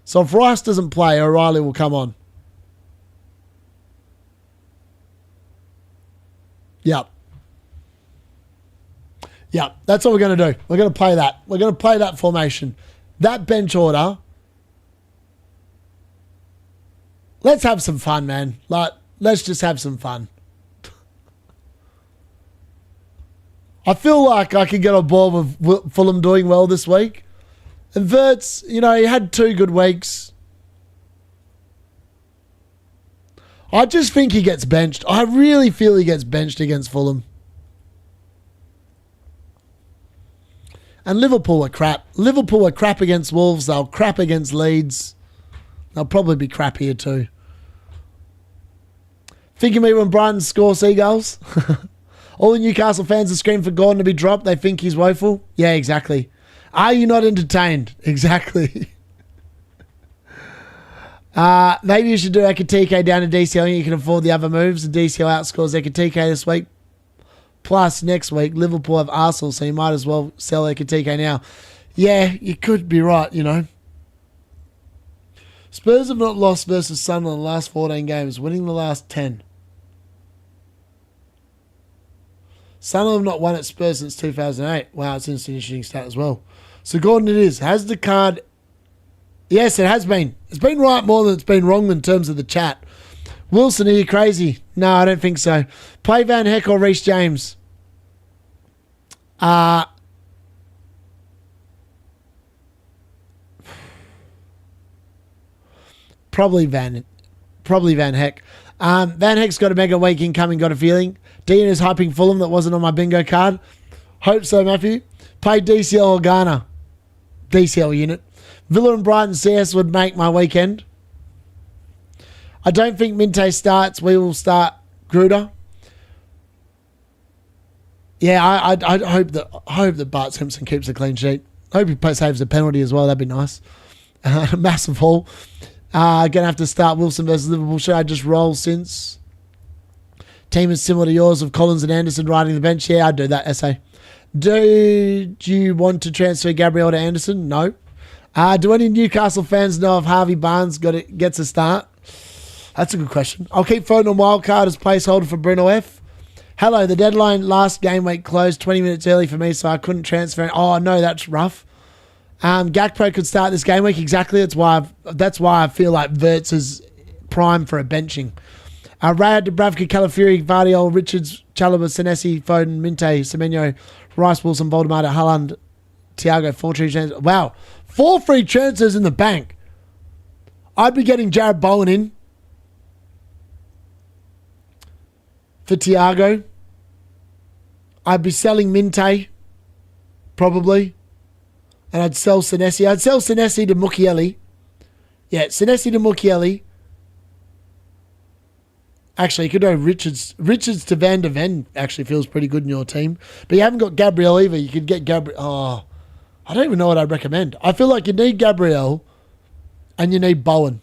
So if Rice doesn't play, O'Reilly will come on. Yep. That's what we're going to do. We're going to play that. We're going to play that formation. That bench order. Let's have some fun, man. Let's just have some fun. I feel like I could get on board with Fulham doing well this week. And Verts, he had 2 good weeks. I just think he gets benched. I really feel he gets benched against Fulham. And Liverpool are crap. Liverpool are crap against Wolves. They'll crap against Leeds. They'll probably be crap here too. Think of me when Brighton score seagulls. All the Newcastle fans are screaming for Gordon to be dropped. They think he's woeful. Yeah, exactly. Are you not entertained? Exactly. Maybe you should do Ekatike down to DCL and you can afford the other moves. The DCL outscores Ekatike this week. Plus, next week, Liverpool have Arsenal, so you might as well sell Ekatike now. Yeah, you could be right, you know. Spurs have not lost versus Sunderland in the last 14 games, winning the last 10. Sunderland have not won at Spurs since 2008. Wow, it's an interesting stat as well. So, Gordon, it is. Has the card... Yes, it has been. It's been right more than it's been wrong in terms of the chat. Wilson, are you crazy? No, I don't think so. Play Van Heck or Reece James? Probably Van Heck. Van Heck's got a mega week incoming, got a feeling. Dean is hyping Fulham that wasn't on my bingo card. Hope so, Matthew. Play DCL or Ghana. DCL unit. Villa and Brighton CS would make my weekend. I don't think Minte starts. We will start Gruder. Yeah, I hope that Bart Simpson keeps a clean sheet. I hope he saves a penalty as well. That'd be nice. Massive haul. Gonna have to start Wilson versus Liverpool. Should I just roll since? Team is similar to yours of Collins and Anderson riding the bench. Yeah, I'd do that, essay. Do you want to transfer Gabriel to Anderson? No. Do any Newcastle fans know if Harvey Barnes gets a start? That's a good question. I'll keep Foden on wildcard as placeholder for Bruno F. Hello, the deadline last game week closed 20 minutes early for me, so I couldn't transfer. Oh, no, that's rough. Gakpo could start this game week. Exactly. That's why I feel like Wirtz is prime for a benching. Raya, Dubravka, Calafiori, Vardiol, Richards, Chalobah, Senesi, Foden, Minte, Semenyo, Rice, Wilson, Voldemar, Haaland, Thiago, 4 free transfers. Wow. 4 free transfers in the bank. I'd be getting Jared Bowen in for Thiago. I'd be selling Minte, probably. And I'd sell Senesi. I'd sell Senesi to Mukiele. Yeah, Senesi to Mukiele. Actually, you could go Richards. Richards to Van der Ven actually feels pretty good in your team. But you haven't got Gabriel either. You could get Gabriel. Oh, I don't even know what I'd recommend. I feel like you need Gabriel and you need Bowen.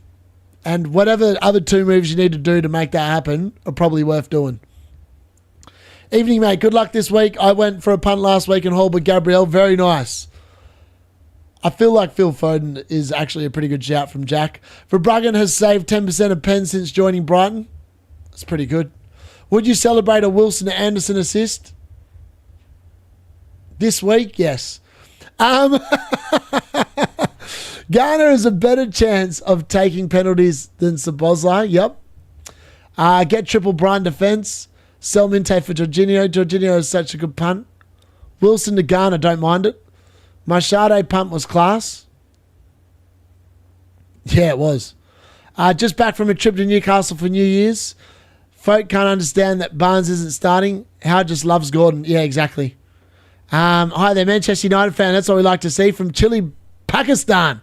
And whatever other 2 moves you need to do to make that happen are probably worth doing. Evening, mate. Good luck this week. I went for a punt last week and hauled with Gabriel. Very nice. I feel like Phil Foden is actually a pretty good shout from Jack. Verbruggen has saved 10% of pen since joining Brighton. That's pretty good. Would you celebrate a Wilson to Anderson assist? This week? Yes. Ghana has a better chance of taking penalties than Szoboszlai. Yep. Get triple Brighton defence. Sell Minte for Jorginho. Jorginho is such a good punt. Wilson to Ghana, don't mind it. My Sade punt was class. Yeah, it was. Just back from a trip to Newcastle for New Year's. Folk can't understand that Barnes isn't starting. Howard just loves Gordon. Yeah, exactly. Hi there, Manchester United fan. That's what we like to see from Chile, Pakistan.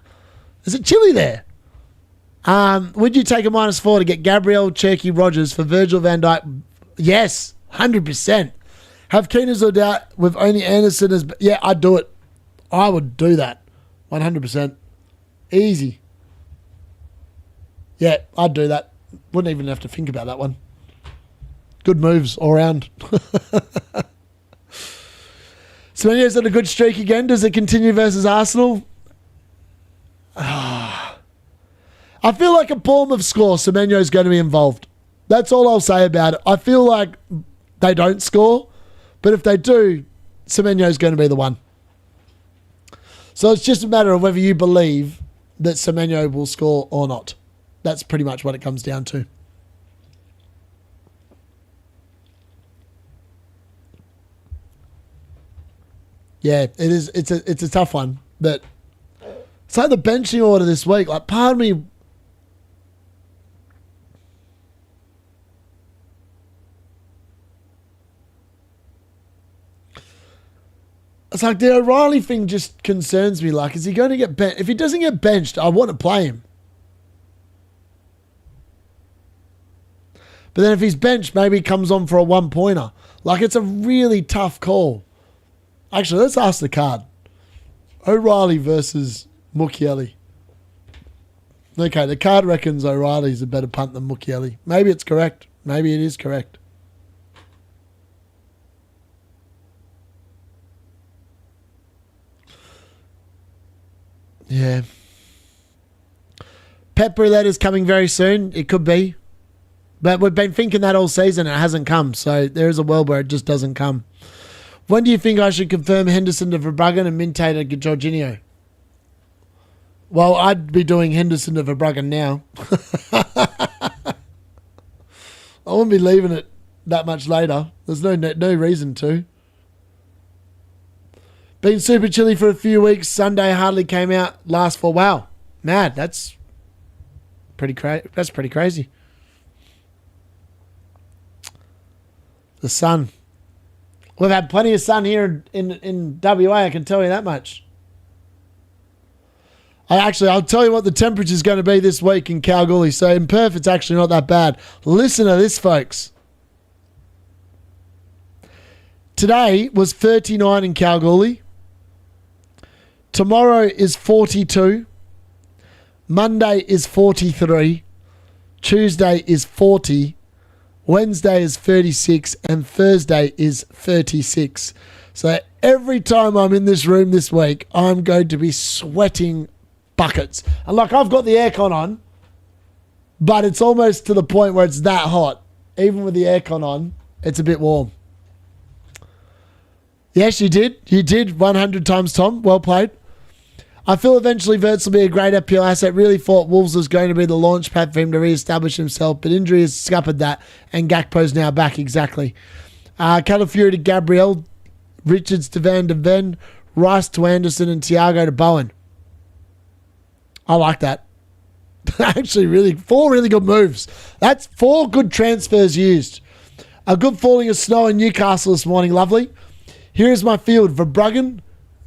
Is it Chile there? Would you take a -4 to get Gabriel, Cherky, Rogers for Virgil van Dijk? Yes, 100%. Have Keeners or doubt with only Anderson as... Yeah, I'd do it. I would do that. 100%. Easy. Yeah, I'd do that. Wouldn't even have to think about that one. Good moves all around. Semenyo's on a good streak again. Does it continue versus Arsenal? I feel like a Bournemouth score, Semenyo's going to be involved. That's all I'll say about it. I feel like they don't score, but if they do, Semenyo's going to be the one. So it's just a matter of whether you believe that Semenyo will score or not. That's pretty much what it comes down to. Yeah, it is. It's a tough one. But it's like the benching order this week. Like, part of me... It's like the O'Reilly thing just concerns me. Like, is he going to get benched? If he doesn't get benched, I want to play him. But then if he's benched, maybe he comes on for a 1-pointer. Like, it's a really tough call. Actually, let's ask the card. O'Reilly versus Mukiele. Okay, the card reckons O'Reilly's a better punt than Mukiele. Maybe it's correct. Maybe it is correct. Yeah. Pep roulette is coming very soon. It could be. But we've been thinking that all season. It hasn't come. So there is a world where it just doesn't come. When do you think I should confirm Henderson to Verbruggen and Mintate to Jorginho? Well, I'd be doing Henderson to Verbruggen now. I wouldn't be leaving it that much later. There's no reason to. Been super chilly for a few weeks. Sunday hardly came out. Last for wow, mad. That's pretty crazy. The sun. We've had plenty of sun here in WA. I can tell you that much. I'll tell you what the temperature is going to be this week in Kalgoorlie. So in Perth, it's actually not that bad. Listen to this, folks. Today was 39 in Kalgoorlie. Tomorrow is 42. Monday is 43. Tuesday is 40. Wednesday is 36. And Thursday is 36. So every time I'm in this room this week, I'm going to be sweating buckets. And like, I've got the aircon on, but it's almost to the point where it's that hot. Even with the aircon on, it's a bit warm. Yes, you did. You did 100 times, Tom. Well played. I feel eventually Wirtz will be a great FPL asset. Really thought Wolves was going to be the launch pad for him to re-establish himself, but injury has scuppered that, and Gakpo's now back, exactly. Calafiori to Gabriel, Richards to Van de Ven, Rice to Anderson, and Thiago to Bowen. I like that. Actually, 4 really good moves. That's 4 good transfers used. A good falling of snow in Newcastle this morning, lovely. Here is my field. Verbruggen,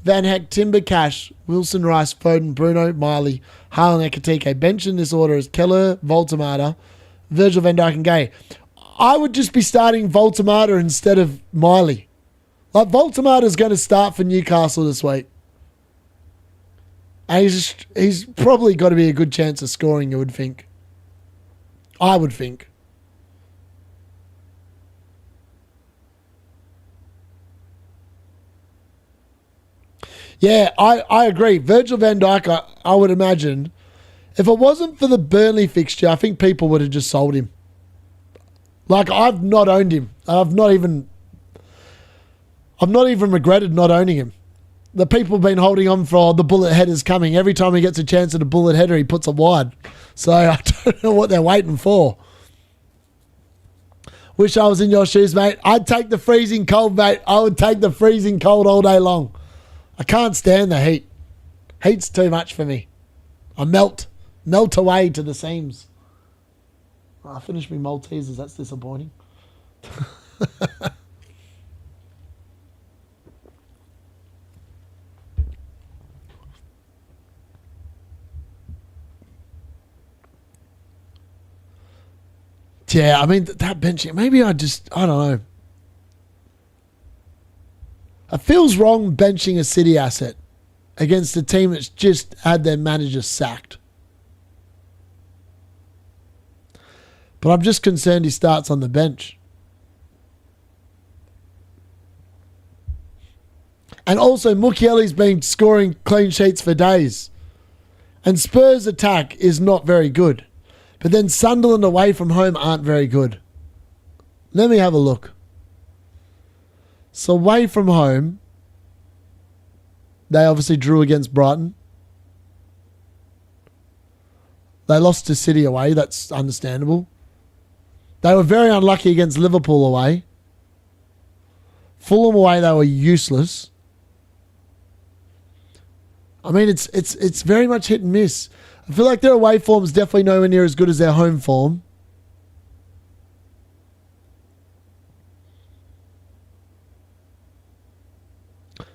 Van Heck, Timber, Cash, Wilson, Rice, Foden, Bruno, Miley, Haaland, Ekatike. Bench in this order is Keller, Voltemata, Virgil van Dijk and Gay. I would just be starting Voltemata instead of Miley. Like, Voltemata is going to start for Newcastle this week. And he's probably got to be a good chance of scoring, you would think. I would think. Yeah, I agree. Virgil van Dijk, I would imagine, if it wasn't for the Burnley fixture, I think people would have just sold him. Like, I've not owned him. I've not even regretted not owning him. The people have been holding on for the bullet headers coming. Every time he gets a chance at a bullet header, he puts it wide. So I don't know what they're waiting for. Wish I was in your shoes, mate. I'd take the freezing cold, mate. I would take the freezing cold all day long. I can't stand the heat. Heat's too much for me. I melt away to the seams. Oh, I finished my Maltesers. That's disappointing. Yeah, I mean, that benching, maybe I don't know. It feels wrong benching a City asset against a team that's just had their manager sacked. But I'm just concerned he starts on the bench. And also, Mukiele's been scoring clean sheets for days. And Spurs' attack is not very good. But then Sunderland away from home aren't very good. Let me have a look. So away from home, they obviously drew against Brighton. They lost to City away. That's understandable. They were very unlucky against Liverpool away. Fulham away, they were useless. I mean, it's very much hit and miss. I feel like their away form is definitely nowhere near as good as their home form.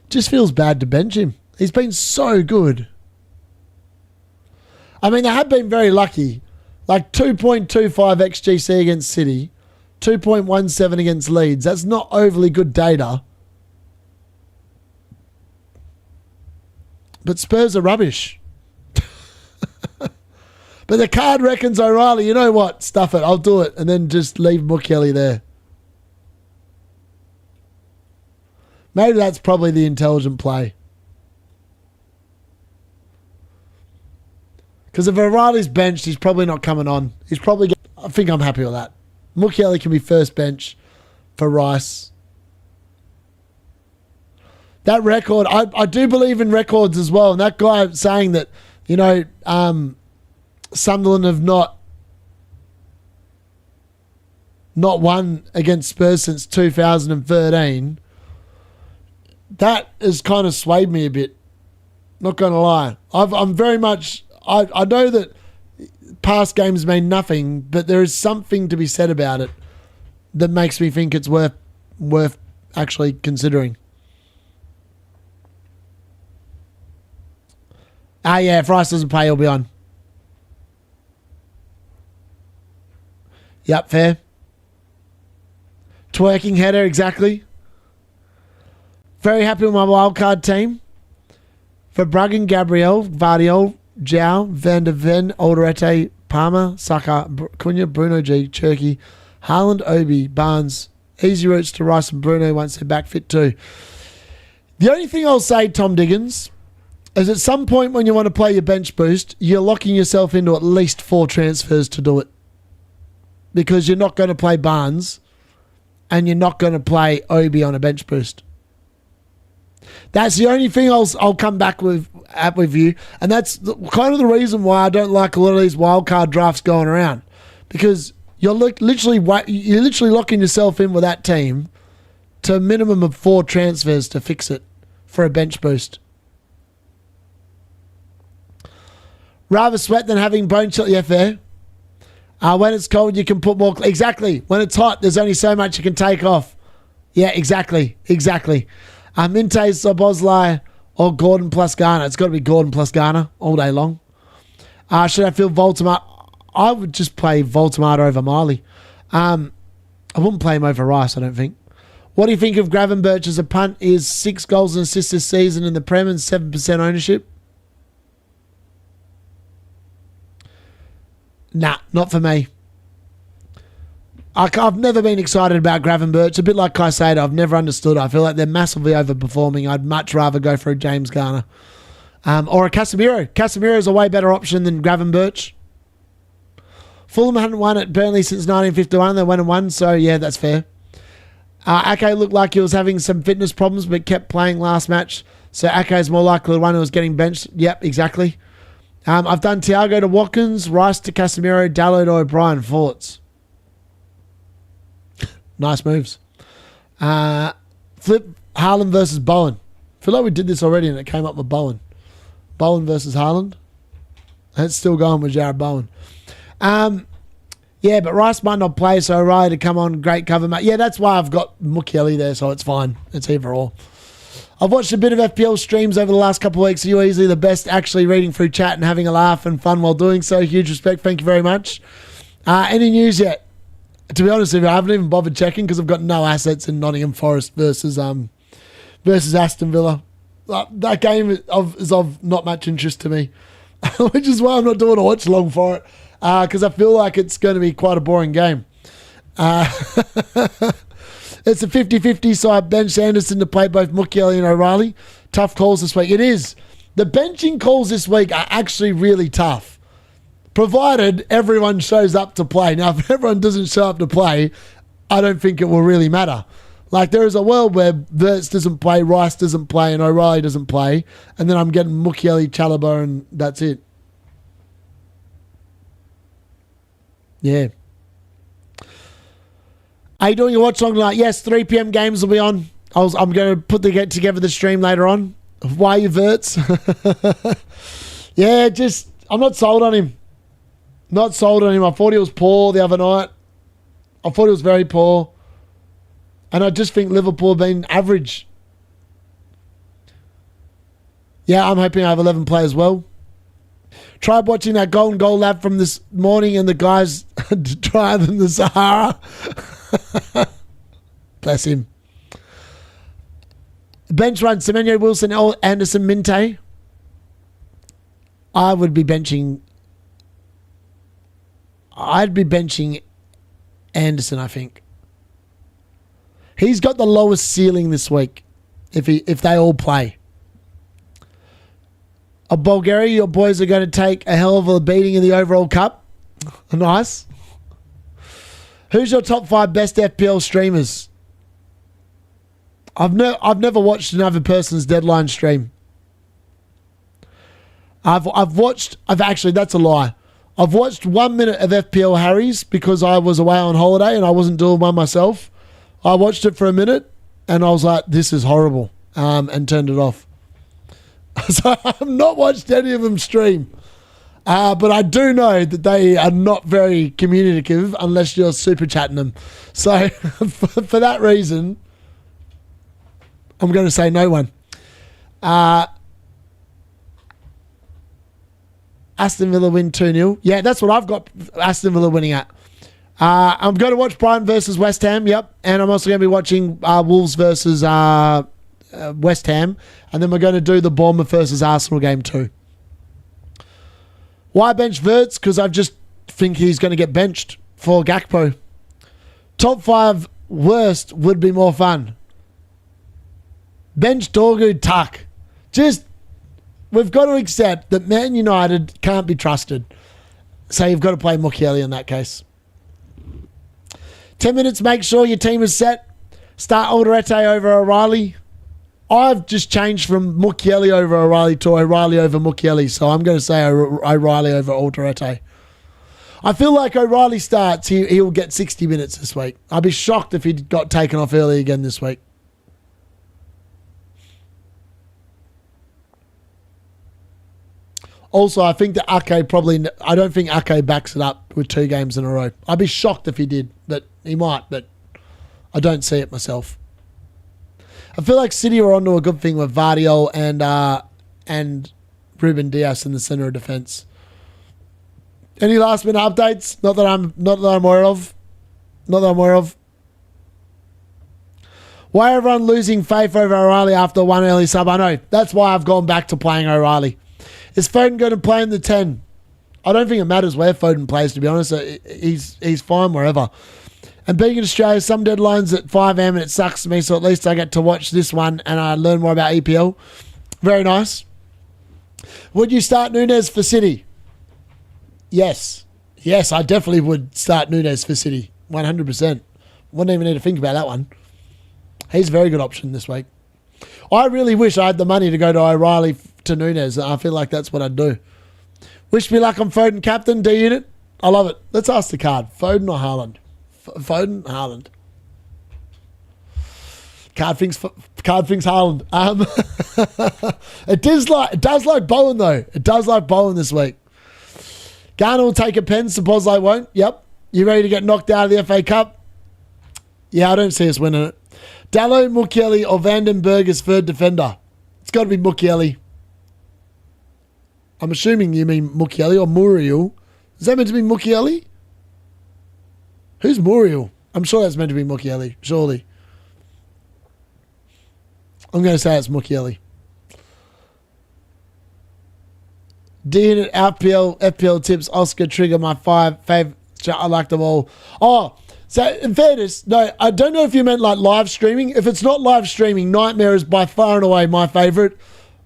Just feels bad to bench him. He's been so good. I mean, they have been very lucky. Like 2.25 XGC against City, 2.17 against Leeds. That's not overly good data. But Spurs are rubbish. But the card reckons O'Reilly, you know what? Stuff it. I'll do it. And then just leave Mukiele there. Maybe that's probably the intelligent play. Because if O'Reilly's benched, he's probably not coming on. He's probably... I think I'm happy with that. Mukiele can be first bench for Rice. That record, I do believe in records as well. And that guy saying that, you know, Sunderland have not won against Spurs since 2013. That has kind of swayed me a bit. Not going to lie. I'm very much... I know that past games mean nothing, but there is something to be said about it that makes me think it's worth actually considering. Yeah, if Rice doesn't play, he'll be on. Yep, fair. Twerking header, exactly. Very happy with my wildcard team. For Bruggen, Gabriel, Vardiol, João, Van der Ven, Alderete, Palmer, Saka, Cunha, Bruno G, Cherky, Haaland, Obi, Barnes. Easy routes to Rice and Bruno once they're back fit too. The only thing I'll say, Tom Diggins, is at some point when you want to play your bench boost, you're locking yourself into at least 4 transfers to do it. Because you're not going to play Barnes and you're not going to play Obi on a bench boost. That's the only thing I'll come back with you. And that's kind of the reason why I don't like a lot of these wildcard drafts going around. Because you're literally locking yourself in with that team to a minimum of 4 transfers to fix it for a bench boost. Rather sweat than having bone chill. Yeah, fair. When it's cold, you can put more... Exactly. When it's hot, there's only so much you can take off. Yeah, exactly. Exactly. Minte, Szoboszlai, or Gordon plus Garner. It's got to be Gordon plus Garner all day long. Should I feel Voldemort? I would just play Voldemort over Miley. I wouldn't play him over Rice, I don't think. What do you think of Gravenberch as a punt? Is 6 goals and assists this season in the Prem and 7% ownership? Nah, not for me. I've never been excited about Gravenberch. A bit like Caicedo, I've never understood. I feel like they're massively overperforming. I'd much rather go for a James Garner. Or a Casemiro. Casemiro is a way better option than Gravenberch. Fulham hadn't won at Burnley since 1951. They went and won, so yeah, that's fair. Ake looked like he was having some fitness problems, but kept playing last match. So Ake is more likely the one who was getting benched. Yep, exactly. I've done Thiago to Watkins, Rice to Casemiro, Dalot to O'Brien. Thoughts? Nice moves. Flip Haaland versus Bowen. I feel like we did this already and it came up with Bowen. Bowen versus Haaland. It's still going with Jared Bowen. Yeah, but Rice might not play, so O'Reilly to come on, great cover, mate. Yeah, that's why I've got Mukiele there, so it's fine. It's either or. I've watched a bit of FPL streams over the last couple of weeks. You're easily the best actually reading through chat and having a laugh and fun while doing so. Huge respect. Thank you very much. Any news yet? To be honest with you, I haven't even bothered checking because I've got no assets in Nottingham Forest versus Aston Villa. That game is of not much interest to me, which is why I'm not doing a watch along for it because I feel like it's going to be quite a boring game. It's a 50-50, so I benched Anderson to play both Mukiele and O'Reilly. Tough calls this week. It is. The benching calls this week are actually really tough, provided everyone shows up to play. Now, if everyone doesn't show up to play, I don't think it will really matter. Like, there is a world where Wirtz doesn't play, Rice doesn't play, and O'Reilly doesn't play, and then I'm getting Mukiele, Chalobah, and that's it. Yeah. Are you doing your watch along tonight? Yes, 3 p.m. games will be on. I'm going to get together the stream later on. Why you Wirtz? Yeah, just, I'm not sold on him. Not sold on him. I thought he was poor the other night. I thought he was very poor. And I just think Liverpool have been average. Yeah, I'm hoping I have 11 players well. Tried watching that Golden Goal Lab from this morning and the guys drier than the Sahara. Bless him. Bench run, Semenyo, Wilson, Anderson, Minte. I'd be benching Anderson, I think. He's got the lowest ceiling this week if they all play. Bulgaria, your boys are going to take a hell of a beating in the overall cup. Nice. Who's your top 5 best FPL streamers? I've never watched another person's deadline stream. Actually, that's a lie. I've watched 1 minute of FPL Harry's because I was away on holiday and I wasn't doing one myself. I watched it for a minute and I was like, this is horrible, and turned it off. So I've not watched any of them stream. But I do know that they are not very communicative unless you're super chatting them. So for that reason, I'm going to say no one. Aston Villa win 2-0. Yeah, that's what I've got Aston Villa winning at. I'm going to watch Brighton versus West Ham. Yep. And I'm also going to be watching Wolves versus West Ham. And then we're going to do the Bournemouth versus Arsenal game too. Why bench Wirtz? Because I just think he's going to get benched for Gakpo. Top 5 worst would be more fun. Bench Dorgu Tuck. We've got to accept that Man United can't be trusted. So you've got to play Mukiele in that case. 10 minutes, make sure your team is set. Start Alderete over O'Reilly. I've just changed from Mukiele over O'Reilly to O'Reilly over Mukiele, so I'm going to say O'Reilly over Alderete. I feel like O'Reilly starts, he'll get 60 minutes this week. I'd be shocked if he got taken off early again this week. Also, I think that I don't think Ake backs it up with 2 games in a row. I'd be shocked if he did, but he might, but I don't see it myself. I feel like City are onto a good thing with Vardiol and Ruben Dias in the centre of defence. Any last minute updates? Not that I'm aware of. Why everyone losing faith over O'Reilly after one early sub? I know. That's why I've gone back to playing O'Reilly. Is Foden going to play in the 10? I don't think it matters where Foden plays, to be honest. He's fine wherever. And being in Australia, some deadlines at 5 a.m. and it sucks to me, so at least I get to watch this one and I learn more about EPL. Very nice. Would you start Núñez for City? Yes. Yes, I definitely would start Núñez for City. 100%. Wouldn't even need to think about that one. He's a very good option this week. I really wish I had the money to go to O'Reilly to Núñez. I feel like that's what I'd do. Wish me luck on Foden captain, D-Unit. I love it. Let's ask the card. Foden or Haaland? Foden, Haaland. Card thinks Haaland. It does like Bowen though. It does like Bowen this week. Garner will take a pen. Suppose won't. Yep. You ready to get knocked out of the FA Cup? Yeah, I don't see us winning it. Dalot, Mukiele, or Vandenberg as third defender. It's got to be Mukiele. I'm assuming you mean Mukiele or Muriel. Is that meant to be Mukiele? Who's Muriel? I'm sure that's meant to be Mukiele, surely. I'm going to say it's Mukiele. Dean at FPL tips, Oscar, Trigger, my 5 favourite. I like them all. Oh, so in fairness, no, I don't know if you meant like live streaming. If it's not live streaming, Nightmare is by far and away my favourite,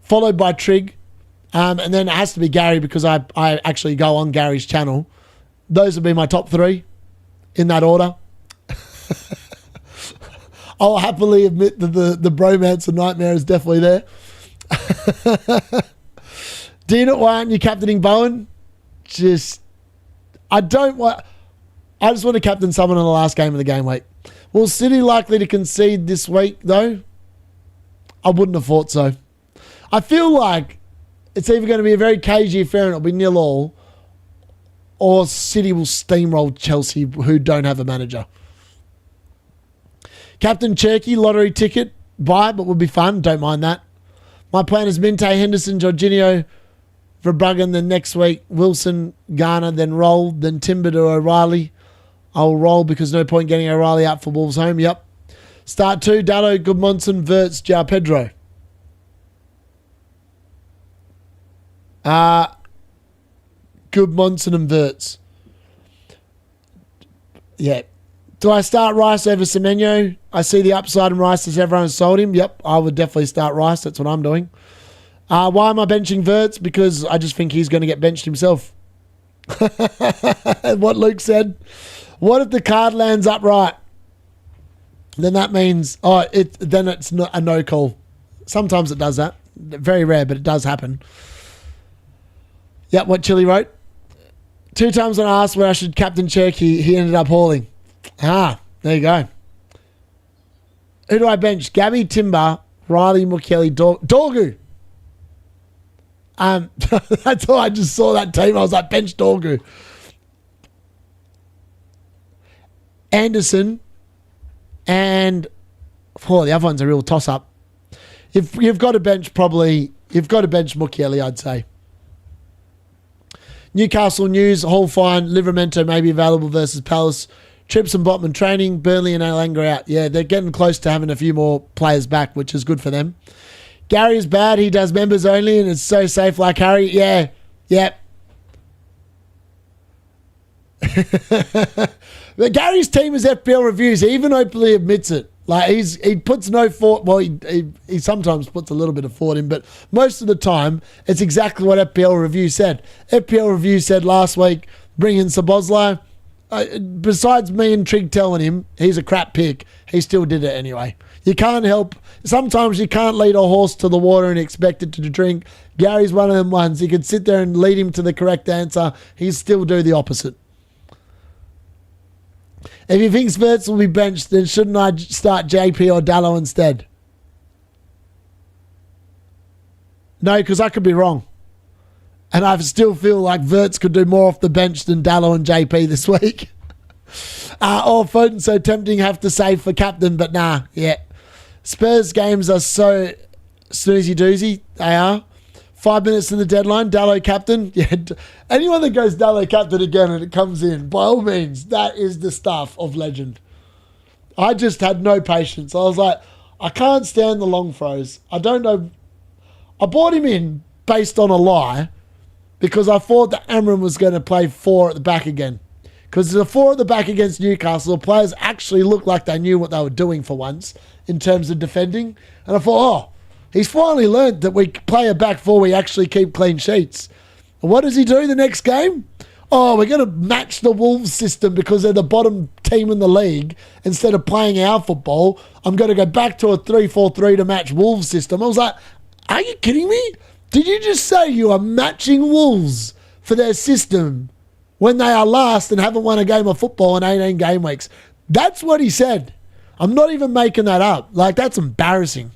followed by Trig. And then it has to be Gary because I actually go on Gary's channel. Those would be my top 3 in that order. I'll happily admit that the bromance of Nightmare is definitely there. Dean, why aren't you captaining Bowen? I just want to captain someone in the last game of the game week. Will City likely to concede this week, though? I wouldn't have thought so. I feel like it's either going to be a very cagey affair and it'll be 0-0, or City will steamroll Chelsea, who don't have a manager. Captain Cherky, lottery ticket, buy, but would be fun. Don't mind that. My plan is Minte, Henderson, Jorginho, Verbruggen, then next week, Wilson, Garner, then Roll, then Timber to O'Reilly. I'll roll because no point getting O'Reilly out for Wolves home. Yep. Start 2, Dalot, Goodmonson, Verts, João Pedro. Goodmonson and Verts. Yeah. Do I start Rice over Semenyo? I see the upside in Rice as everyone sold him. Yep, I would definitely start Rice. That's what I'm doing. Why am I benching Verts? Because I just think he's going to get benched himself. What Luke said. What if the card lands upright? Then that means, then it's not a no call. Sometimes it does that. Very rare, but it does happen. Yep, what Chili wrote. 2 times when I asked where I should captain Cherokee, he ended up hauling. There you go. Who do I bench? Gabby, Timber, Riley, Mukeli, Dorgu. That's all. I just saw that team. I was like, bench Dorgu. Anderson and the other one's a real toss-up. If you've got to bench, Mukeli, I'd say. Newcastle news, Hall fine, Livramento may be available versus Palace. Trips and Botman training, Burnley and Alanga out. Yeah, they're getting close to having a few more players back, which is good for them. Gary's bad. He does members only and it's so safe like Harry. Yeah. Yep. But Gary's team is FPL reviews. He even openly admits it. Like he puts no thought. Well, he sometimes puts a little bit of thought in, but most of the time it's exactly what FPL review said. FPL review said last week, bring in Szoboszlai. Besides me and Trig telling him he's a crap pick, he still did it anyway. You can't help. Sometimes you can't lead a horse to the water and expect it to drink. Gary's one of them ones. You could sit there and lead him to the correct answer. He'll still do the opposite. If he thinks Verts will be benched, then shouldn't I start JP or Dalot instead? No, because I could be wrong. And I still feel like Verts could do more off the bench than Dalot and JP this week. Or Foden so tempting, have to save for captain, but nah, yeah. Spurs games are so snoozy doozy. They are. 5 minutes to the deadline. Dalot captain. Yeah. Anyone that goes Dalot captain again and it comes in, by all means, that is the stuff of legend. I just had no patience. I was like, I can't stand the long throws. I don't know. I bought him in based on a lie because I thought that Amram was going to play 4 at the back again. Because the 4 at the back against Newcastle, the players actually looked like they knew what they were doing for once in terms of defending. And I thought, he's finally learned that we play a back 4, we actually keep clean sheets. And what does he do the next game? We're going to match the Wolves system because they're the bottom team in the league. Instead of playing our football, I'm going to go back to a 3-4-3 to match Wolves system. I was like, are you kidding me? Did you just say you are matching Wolves for their system when they are last and haven't won a game of football in 18 game weeks? That's what he said. I'm not even making that up. Like, that's embarrassing.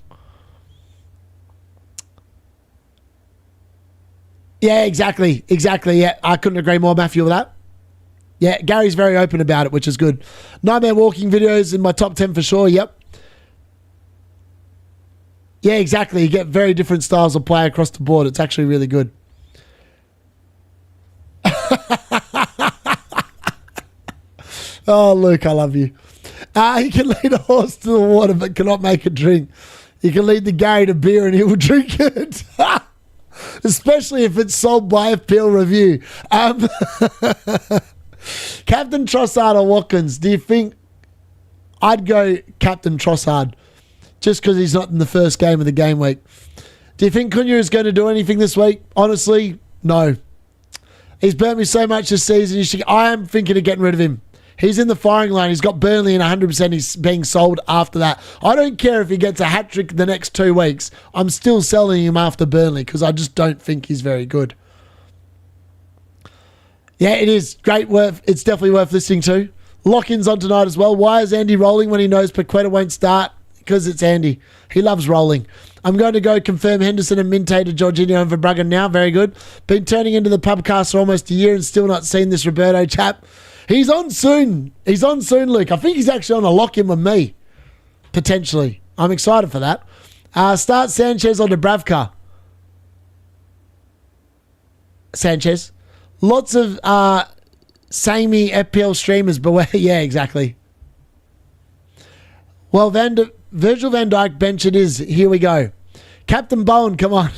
Yeah, exactly. Yeah, I couldn't agree more, Matthew, with that. Yeah, Gary's very open about it, which is good. Nightmare walking videos in my top 10 for sure, yep. Yeah, exactly. You get very different styles of play across the board. It's actually really good. Oh, Luke, I love you. He can lead a horse to the water but cannot make it drink. You can lead the Gary to beer and he will drink it. Especially if it's sold by FPL Review. Captain Trossard or Watkins? Do you think I'd go Captain Trossard just because he's not in the first game of the game week? Do you think Cunha is going to do anything this week? Honestly, no. He's burnt me so much this season. I am thinking of getting rid of him. He's in the firing line. He's got Burnley and 100% he's being sold after that. I don't care if he gets a hat-trick the next 2 weeks. I'm still selling him after Burnley because I just don't think he's very good. Yeah, it is great. It's definitely worth listening to. Lock-ins on tonight as well. Why is Andy rolling when he knows Paqueta won't start? Because it's Andy. He loves rolling. I'm going to go confirm Henderson and Minte to Jorginho and Verbruggen now. Very good. Been turning into the pubcast for almost a year and still not seen this Roberto chap. He's on soon. He's on soon, Luke. I think he's actually on a lock-in with me. Potentially. I'm excited for that. Start Sanchez on Dubravka. Sanchez. Lots of samey FPL streamers, but yeah, exactly. Well, Virgil van Dijk bench it is. Here we go. Captain Bowen, come on.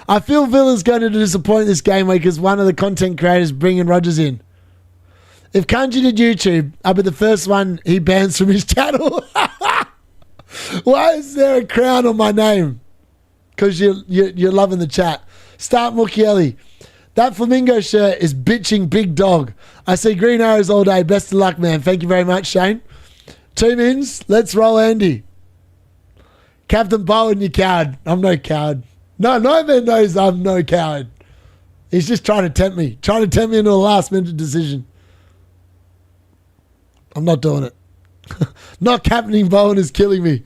I feel Villa's going to disappoint this game week as one of the content creators bringing Rodgers in. If Kanji did YouTube, I'll be the first one he bans from his channel. Why is there a crown on my name? Because you're loving the chat. Start Mukiele. That flamingo shirt is bitching big dog. I see green arrows all day. Best of luck, man. Thank you very much, Shane. 2 mins. Let's roll Andy. Captain Bowen, you coward. I'm no coward. No man knows I'm no coward. He's just trying to tempt me. Trying to tempt me into a last minute decision. I'm not doing it. Not captaining Bowen is killing me.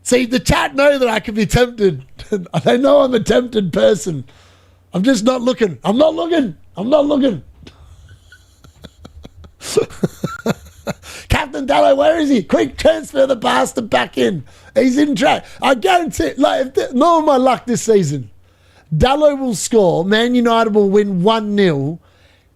See, the chat know that I can be tempted. They know I'm a tempted person. I'm just not looking. I'm not looking. Captain Dalot, where is he? Quick, transfer the bastard back in. He's in track. I guarantee, not on my luck this season. Dalot will score. Man United will win 1-0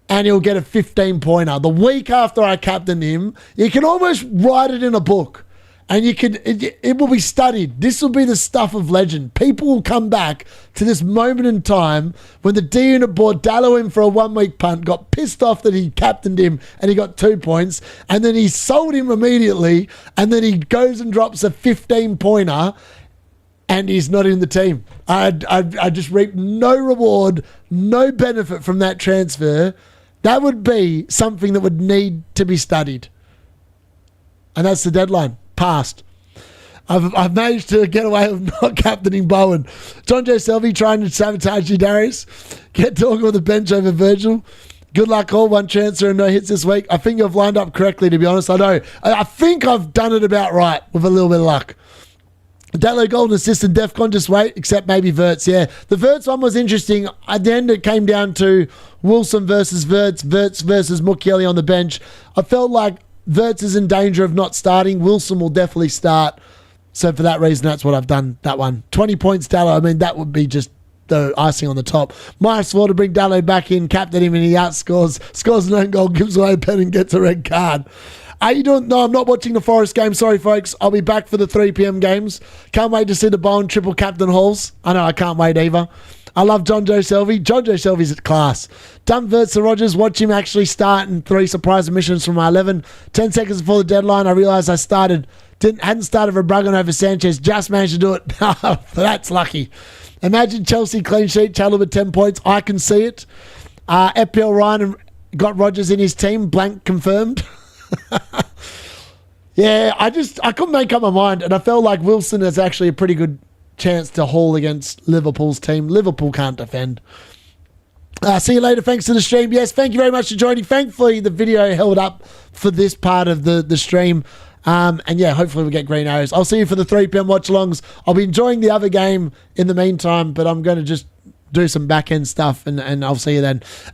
and he'll get a 15-pointer. The week after I captain him, you can almost write it in a book. And it will be studied. This will be the stuff of legend. People will come back to this moment in time when the D unit brought Dalot in for a 1-week punt, got pissed off that he captained him and he got 2 points, and then he sold him immediately, and then he goes and drops a 15-pointer, and he's not in the team. I just reap no reward, no benefit from that transfer. That would be something that would need to be studied. And that's the deadline. Passed. I've managed to get away with not captaining Bowen. John Joe Selvey trying to sabotage you, Darius. Get talking with the bench over Virgil. Good luck all. 1 transfer and no hits this week. I think I've lined up correctly, to be honest. I know. I think I've done it about right with a little bit of luck. Dalot golden assist and DEFCON, just wait, except maybe Verts. Yeah, the Verts one was interesting. At the end, it came down to Wilson versus Verts versus Mukiele on the bench. I felt like Verts is in danger of not starting. Wilson will definitely start. So for that reason, that's what I've done, that one. 20 points, Dalot. I mean, that would be just the icing on the top. Myers swore to bring Dalot back in, captain him, and he outscores. Scores an own goal, gives away a pen, and gets a red card. Are you doing? No, I'm not watching the Forest game. Sorry, folks. I'll be back for the 3 p.m. games. Can't wait to see the Bowen triple captain hauls. I know, I can't wait either. I love John Joe Selvey. John Joe Selvey's at class. Dump Verts to Rodgers. Watch him actually start in 3 surprise emissions from my 11. 10 seconds before the deadline, I realised I hadn't started for Bruggen over Sanchez. Just managed to do it. That's lucky. Imagine Chelsea clean sheet, Chalobah 10 points. I can see it. FPL Ryan got Rodgers in his team. Blank confirmed. Yeah, I couldn't make up my mind, and I felt like Wilson is actually a pretty good chance to haul against Liverpool's team. Liverpool can't defend. See you later. Thanks to the stream. Yes, thank you very much for joining. Thankfully, the video held up for this part of the stream. And yeah, hopefully we'll get green arrows. I'll see you for the 3 p.m. watch-alongs. I'll be enjoying the other game in the meantime, but I'm going to just do some back-end stuff, and I'll see you then. Anyway,